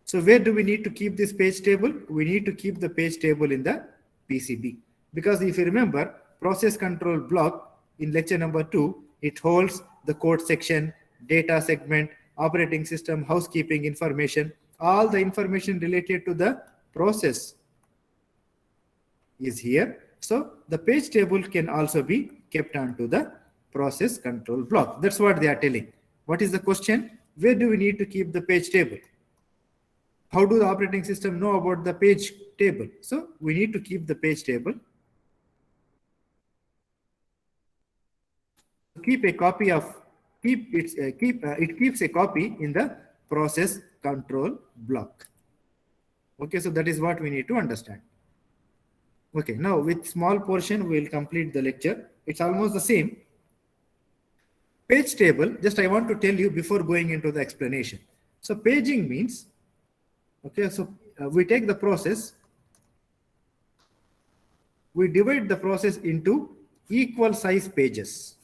So where do we need to keep this page table? We need to keep the page table in the PCB. Because if you remember, process control block in lecture number 2, it holds the code section, data segment, operating system, housekeeping information, all the information related to the process is here. So the page table can also be kept onto the process control block. That's what they are telling. What is the question? Where do we need to keep the page table? How do the operating system know about the page table? So we need to keep the page table. It keeps a copy in the process control block. Okay, so that is what we need to understand. Okay, now with small portion we will complete the lecture. It's almost the same. Page table, just I want to tell you before going into the explanation. So paging means, okay, so we take the process, we divide the process into equal size pages.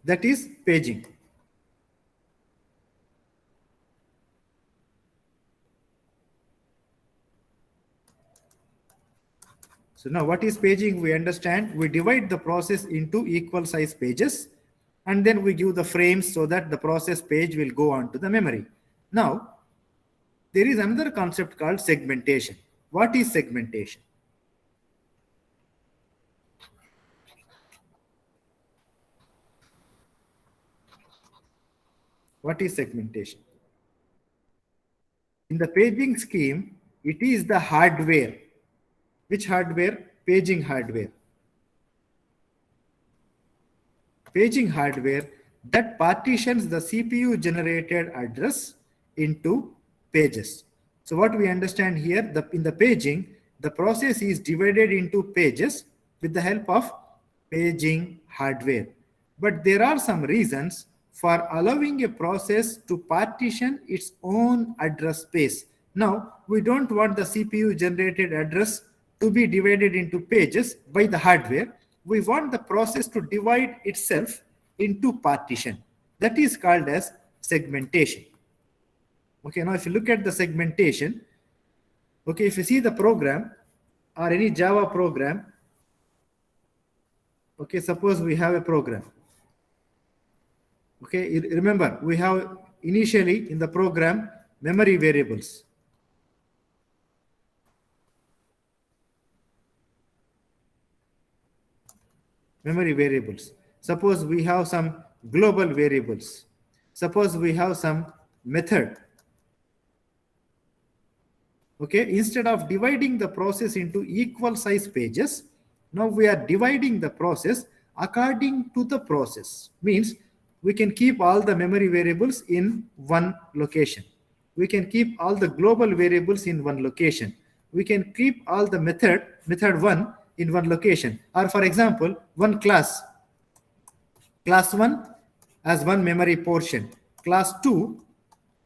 That is paging. So now what is paging? We understand we divide the process into equal size pages and then we give the frames so that the process page will go on to the memory. Now, there is another concept called segmentation. What is segmentation? What is segmentation? In the paging scheme, it is the hardware. Which hardware? Paging hardware. Paging hardware that partitions the CPU generated address into pages. So what we understand here, in the paging, the process is divided into pages with the help of paging hardware. But there are some reasons for allowing a process to partition its own address space. Now, we don't want the CPU generated address to be divided into pages by the hardware. We want the process to divide itself into partition. That is called as segmentation. Okay, now if you look at the segmentation, okay, if you see the program or any Java program, okay, suppose we have a program. Okay, remember we have initially in the program memory variables. Memory variables. Suppose we have some global variables. Suppose we have some method. Okay, instead of dividing the process into equal size pages, now we are dividing the process according to the process. Means we can keep all the memory variables in one location. We can keep all the global variables in one location. We can keep all the method 1 in one location. Or for example, one class 1 as one memory portion, class 2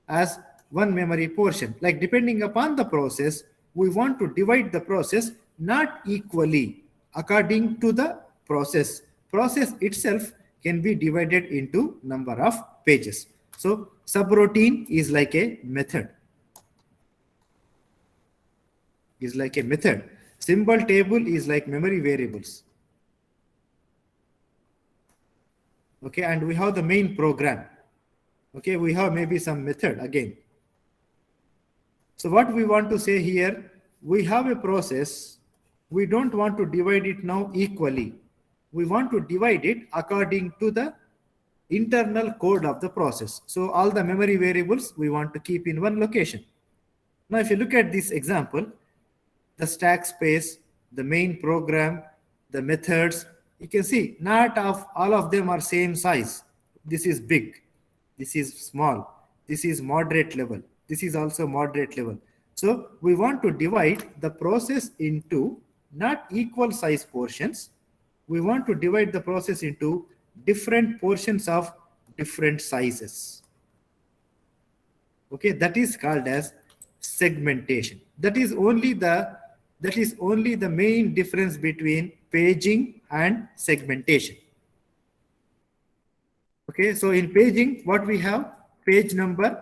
as one memory portion. Like depending upon the process, we want to divide the process not equally according to the process. Process itself can be divided into number of pages. So subroutine is like a method. Symbol table is like memory variables. Okay, and we have the main program. Okay, we have maybe some method again. So what we want to say here, we have a process. We don't want to divide it now equally. We want to divide it according to the internal code of the process. So all the memory variables we want to keep in one location. Now, if you look at this example, the stack space, the main program, the methods, you can see not all of them are same size. This is big, this is small, this is moderate level, this is also moderate level. So we want to divide the process into not equal size portions. We want to divide the process into different portions of different sizes. Okay, that is called as segmentation. That is only the main difference between paging and segmentation. Okay, so in paging, what we have? Page number,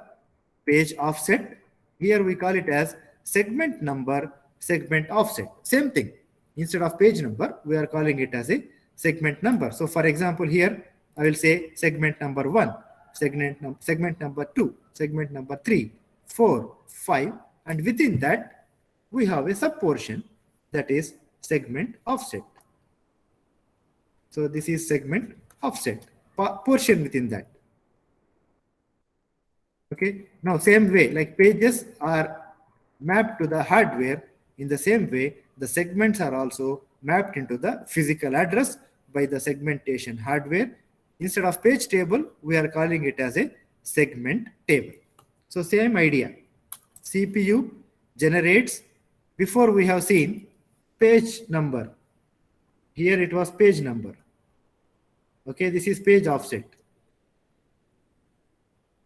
page offset. Here we call it as segment number, segment offset. Same thing. Instead of page number, we are calling it as a segment number. So for example, here I will say segment number 1, segment number 2, segment number 3, 4, 5, and within that we have a sub portion, that is segment offset. So this is segment offset portion within that. Okay, now same way, like pages are mapped to the hardware, in the same way the segments are also mapped into the physical address by the segmentation hardware. Instead of page table, we are calling it as a segment table. So same idea. CPU generates, before we have seen page number. Here it was page number. Okay, this is page offset.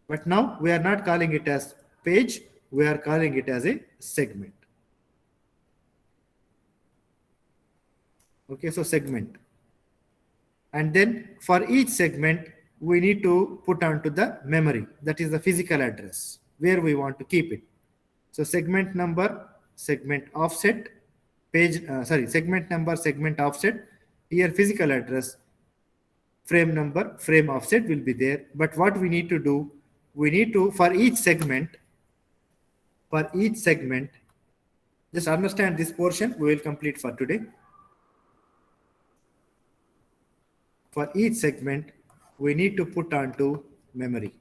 But now we are not calling it as page, we are calling it as a segment. Okay, so segment. And then for each segment, we need to put onto the memory, that is the physical address, where we want to keep it. So segment number, segment offset, segment number, segment offset. Here physical address, frame number, frame offset will be there. But what we need to do, we need to, for each segment, just understand this portion, we will complete for today. For each segment, we need to put onto memory.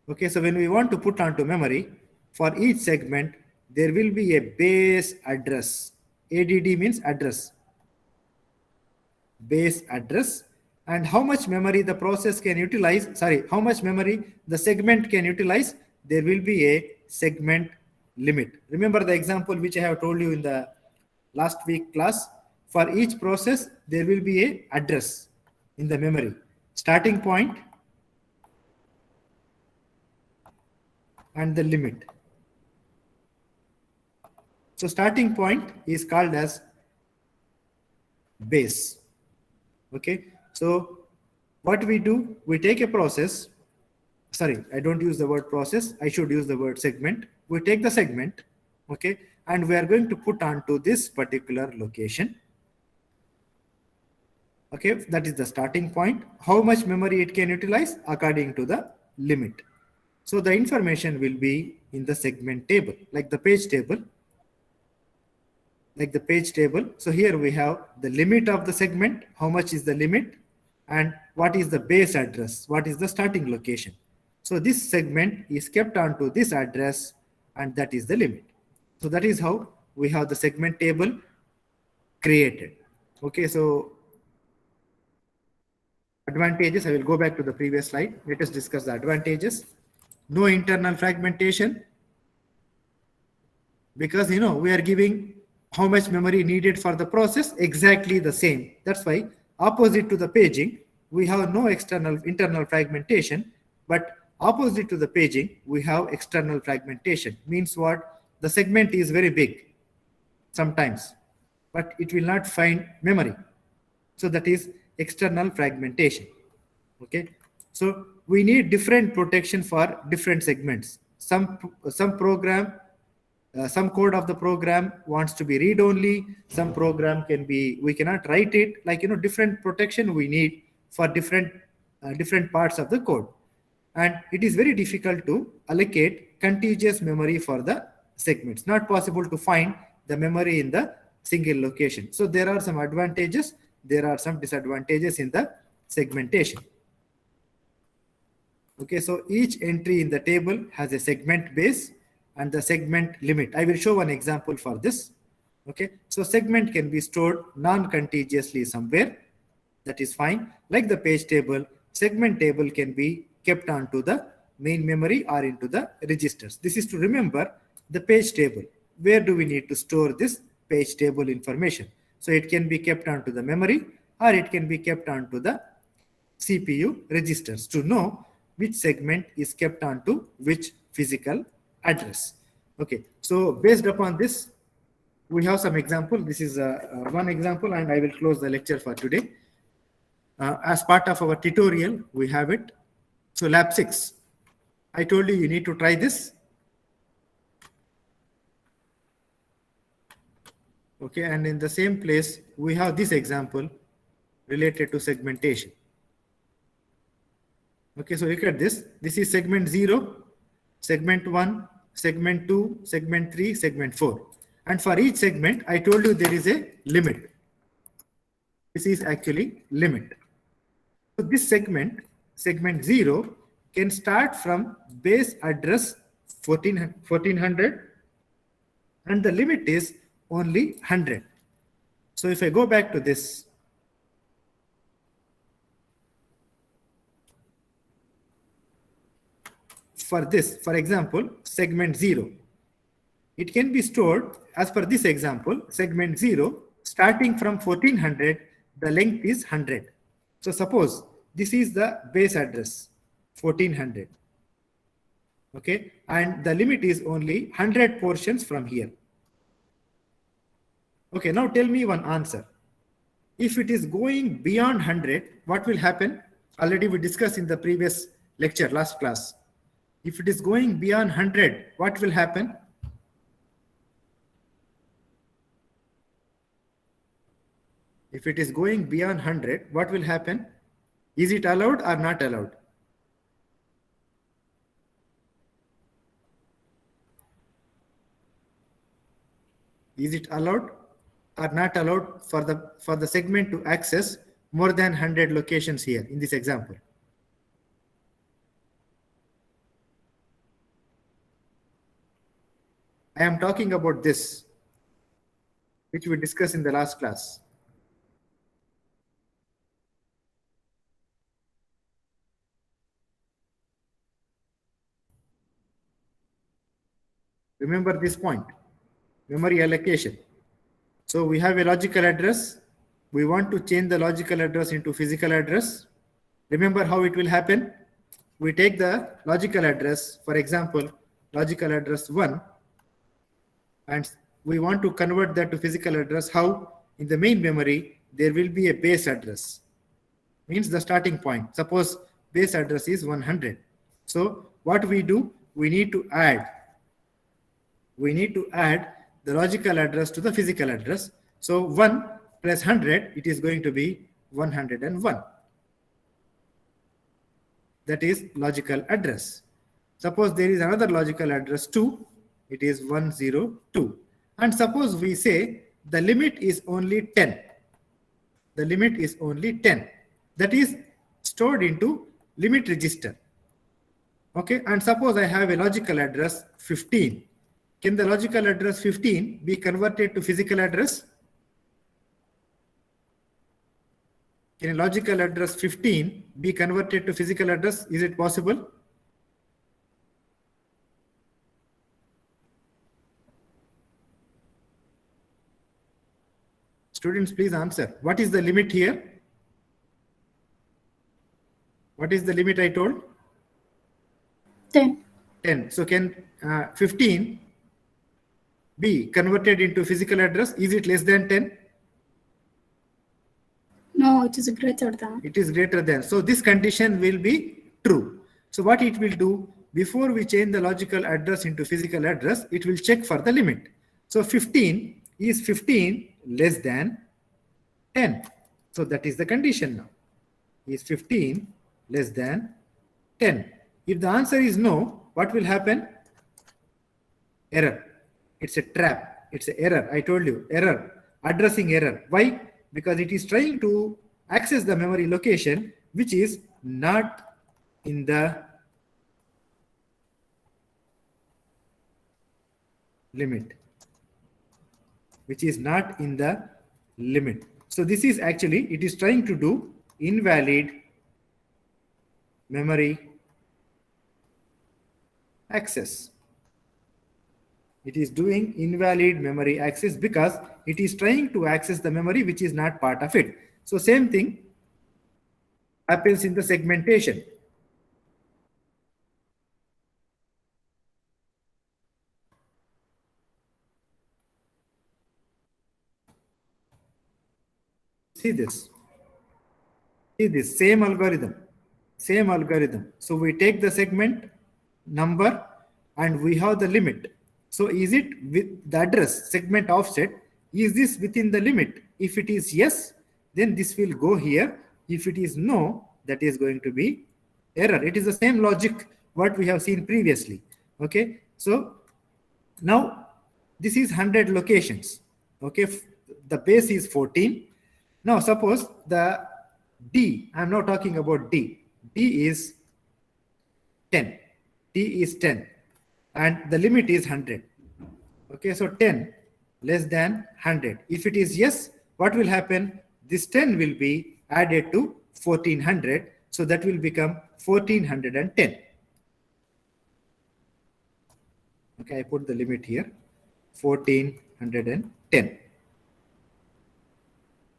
Okay, so when we want to put onto memory, for each segment, there will be a base address. ADD means address. Base address. And how much memory the process can utilize, how much memory the segment can utilize, there will be a segment limit. Remember the example which I have told you in the last week class. For each process, there will be a address in the memory. Starting point and the limit. So starting point is called as base. Okay. So what we do, we take a process. Sorry, I don't use the word process. I should use the word segment. We take the segment. Okay. And we are going to put onto this particular location. Okay, that is the starting point. How much memory it can utilize according to the limit. So the information will be in the segment table, like the page table. So here we have the limit of the segment, how much is the limit, and what is the base address, what is the starting location. So this segment is kept onto this address and that is the limit. So that is how we have the segment table created. Okay, so advantages, I will go back to the previous slide. Let us discuss the advantages. No internal fragmentation, because we are giving how much memory needed for the process, exactly the same. That's why opposite to the paging, we have no internal fragmentation, but opposite to the paging, we have external fragmentation. Means what? The segment is very big sometimes, but it will not find memory. So that is external fragmentation. Okay, so we need different protection for different segments. Some program, some code of the program wants to be read only. Some program can be, we cannot write it, like different protection we need for different parts of the code. And it is very difficult to allocate contiguous memory for the segments. Not possible to find the memory in the single location. So there are some advantages, there are some disadvantages in the segmentation. Okay, so each entry in the table has a segment base and the segment limit. I will show one example for this. Okay, so segment can be stored non-contiguously somewhere. That is fine. Like the page table, segment table can be kept onto the main memory or into the registers. This is to remember the page table. Where do we need to store this page table information? So it can be kept onto the memory, or it can be kept onto the CPU registers to know which segment is kept onto which physical address. Okay, so based upon this, we have some example. This is one example, and I will close the lecture for today. As part of our tutorial, we have it. So lab 6, I told you need to try this. Okay, and in the same place, we have this example related to segmentation. Okay, so look at this. This is segment 0, segment 1, segment 2, segment 3, segment 4. And for each segment, I told you there is a limit. This is actually limit. So this segment 0, can start from base address 1400, and the limit is only 100. So if I go back to this, for this, for example, segment 0, it can be stored as per this example, segment 0, starting from 1400, the length is 100. So suppose this is the base address 1400. Okay, and the limit is only 100 portions from here. Okay, now tell me one answer. If it is going beyond 100, what will happen? Already we discussed in the previous lecture, last class. If it is going beyond 100, what will happen? If it is going beyond 100, what will happen? Is it allowed or not allowed? Is it allowed or not allowed for the segment to access more than 100 locations here in this example? I am talking about this, which we discussed in the last class. Remember this point, memory allocation. So we have a logical address. We want to change the logical address into physical address. Remember how it will happen? We take the logical address, for example, logical address 1, and we want to convert that to physical address. How? In the main memory, there will be a base address, means the starting point. Suppose base address is 100. So what we do, we need to add the logical address to the physical address. So 1 plus 100, it is going to be 101. That is logical address. Suppose there is another logical address 2, it is 102. And suppose we say the limit is only 10. The limit is only 10. That is stored into limit register. Okay, and suppose I have a logical address 15. Can the logical address 15 be converted to physical address? Can a logical address 15 be converted to physical address? Is it possible? Students, please answer. What is the limit here? What is the limit I told? 10. 10. So can 15 be converted into physical address? Is it less than 10? No, it is greater than. It is greater than. So this condition will be true. So what it will do, before we change the logical address into physical address, it will check for the limit. So 15 is 15 less than 10. So that is the condition now. Is 15 less than 10. If the answer is no, what will happen? Error. It's a trap. It's an error. I told you, error. Addressing error. Why? Because it is trying to access the memory location which is not in the limit. Which is not in the limit. So this is actually, it is trying to do invalid memory access. It is doing invalid memory access because it is trying to access the memory which is not part of it. So same thing happens in the segmentation. See this same algorithm. So we take the segment number and we have the limit. So is it with the address segment offset? Is this within the limit? If it is yes, then this will go here. If it is no, that is going to be error. It is the same logic what we have seen previously. Okay, so now this is 100 locations. Okay, the base is 14. Now suppose the D, I'm now talking about D. D is 10. D is 10 and the limit is 100. Okay, so 10 less than 100. If it is yes, what will happen? This 10 will be added to 1400. So that will become 1410. Okay, I put the limit here, 1410.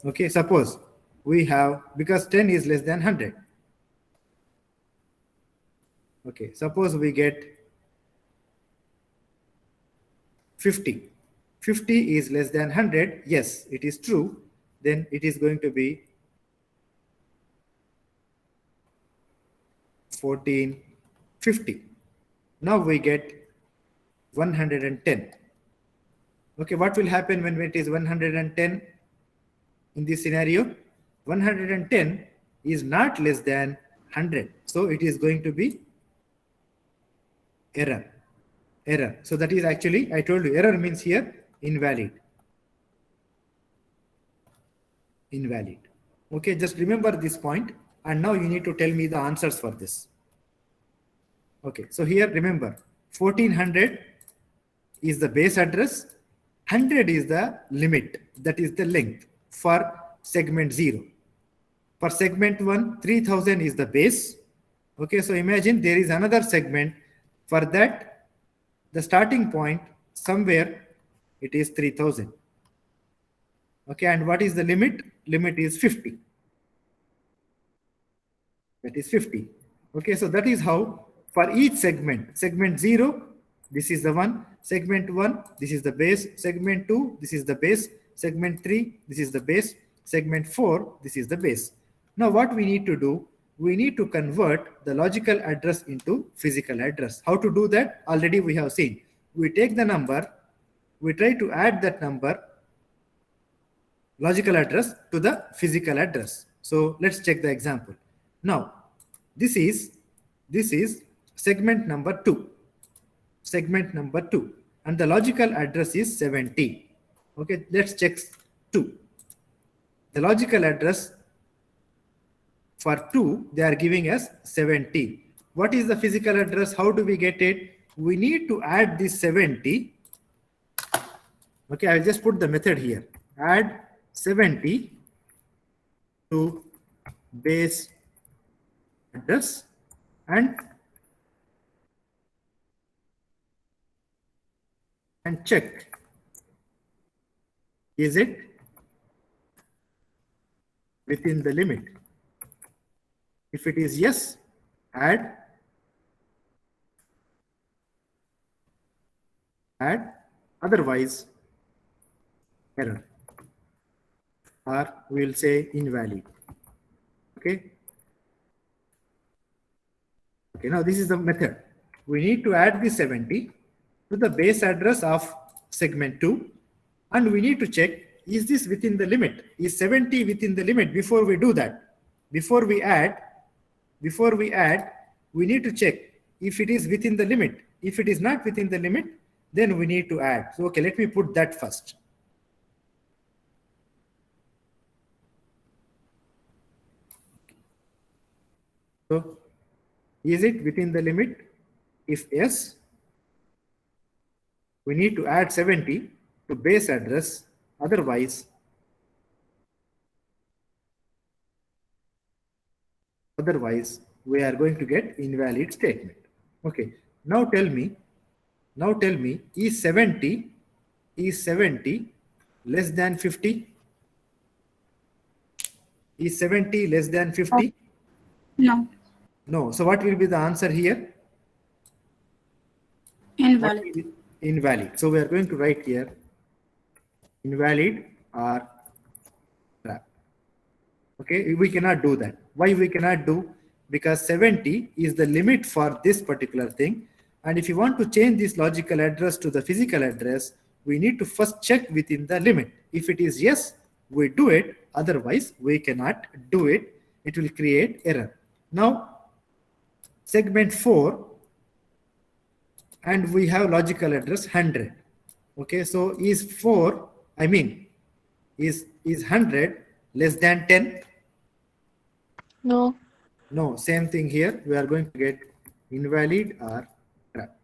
Okay, suppose we have, because 10 is less than 100. Okay, suppose we get 50. 50 is less than 100. Yes, it is true. Then it is going to be 1450. Now we get 110. Okay, what will happen when it is 110 in this scenario? 110 is not less than 100. So it is going to be error. So that is actually, I told you, error means here invalid. Okay, just remember this point, and now you need to tell me the answers for this. Okay, so here remember 1400 is the base address, 100 is the limit, that is the length for segment 0. For segment 1, 3000 is the base. Okay, so imagine there is another segment. For that, the starting point somewhere it is 3000. Okay, and what is the limit? Limit is 50. That is 50. Okay, so that is how for each segment, segment 0, this is the one, segment 1, this is the base, segment 2, this is the base, segment 3, this is the base, segment 4, this is the base. Now what we need to do, we need to convert the logical address into physical address. How to do that? Already we have seen. We take the number, we try to add that number, logical address, to the physical address. So let's check the example. Now, this is segment number 2. Segment number 2. And the logical address is 70. Okay, let's check 2. The logical address for 2, they are giving us 70. What is the physical address? How do we get it? We need to add this 70 Okay, I'll just put the method here. Add 70 to base address and check, is it within the limit? If it is yes, add, otherwise error, or we will say invalid. Okay. Okay, now this is the method. We need to add the 70 to the base address of segment 2, and we need to check, is this within the limit? Is 70 within the limit? Before we do that, before we add, we need to check if it is within the limit. If it is not within the limit, then we need to add. So, okay, let me put that first. So, is it within the limit? If yes, we need to add 70 to base address, otherwise we are going to get invalid statement. Okay, now tell me, is 70 less than 50? Is 70 less than 50? No. No. So what will be the answer here? Invalid. Invalid. So we are going to write here invalid or trap. Okay, we cannot do that. Why we cannot do? Because 70 is the limit for this particular thing. And if you want to change this logical address to the physical address, we need to first check within the limit. If it is yes, we do it. Otherwise, we cannot do it. It will create error. Now, segment 4, and we have logical address 100. Okay, so is 100 less than 10? No. No, same thing here. We are going to get invalid or trap.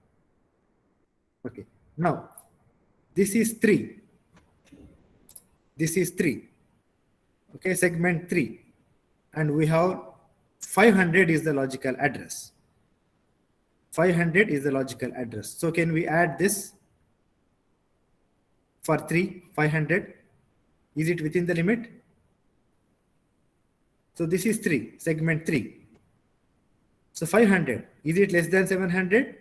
Okay, now this is 3. This is 3. Okay, segment 3. And we have 500 is the logical address. 500 is the logical address. So can we add this for 3, 500? Is it within the limit? So this is 3, segment 3. So 500, is it less than 700?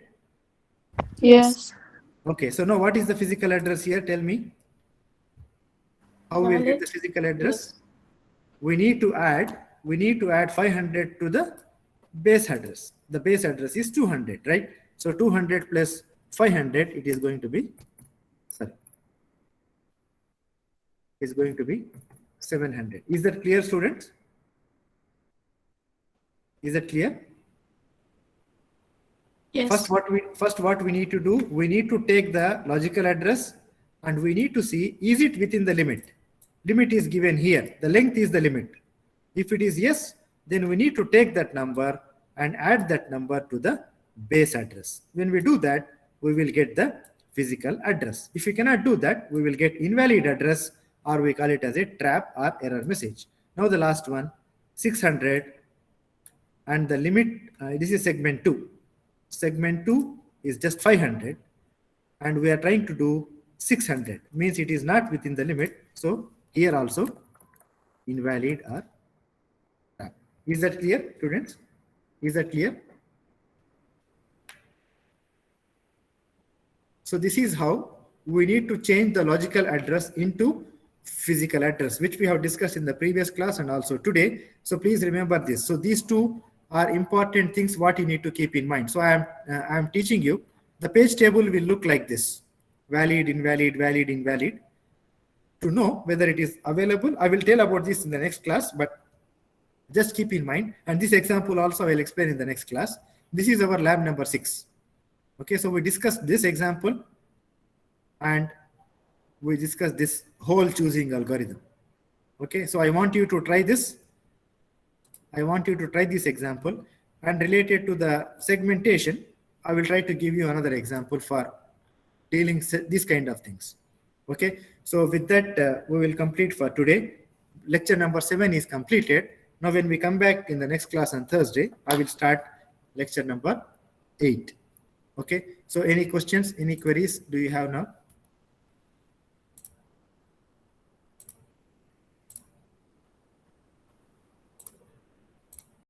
Yes. Okay, so now what is the physical address here? Tell me. How we will get the physical address? We need to add 500 to the base address. The base address is 200, right? So 200 plus 500, it is going to be, is going to be 700. Is that clear, students? Is that clear? Yes. First what we need to do, we need to take the logical address and we need to see, is it within the limit? Limit is given here. The length is the limit. If it is yes, then we need to take that number and add that number to the base address. When we do that, we will get the physical address. If we cannot do that, we will get invalid address, or we call it as a trap or error message. Now the last one, 600, and the limit, this is segment 2. Segment 2 is just 500, and we are trying to do 600, means it is not within the limit. So here also invalid or trap. Is that clear, students? Is that clear? So this is how we need to change the logical address into physical address, which we have discussed in the previous class and also today. So please remember this. So these two are important things what you need to keep in mind. So I am teaching you. The page table will look like this: valid, invalid, valid, invalid. To know whether it is available, I will tell about this in the next class, but just keep in mind. And this example also I will explain in the next class. This is our lab number 6. Okay, so we discussed this example and we discussed this whole choosing algorithm. Okay, so I want you to try this. I want you to try this example, and related to the segmentation, I will try to give you another example for dealing this kind of things. Okay, so with that, we will complete for today. Lecture number 7 is completed. Now, when we come back in the next class on Thursday, I will start lecture number 8. Okay, so any questions, any queries do you have now?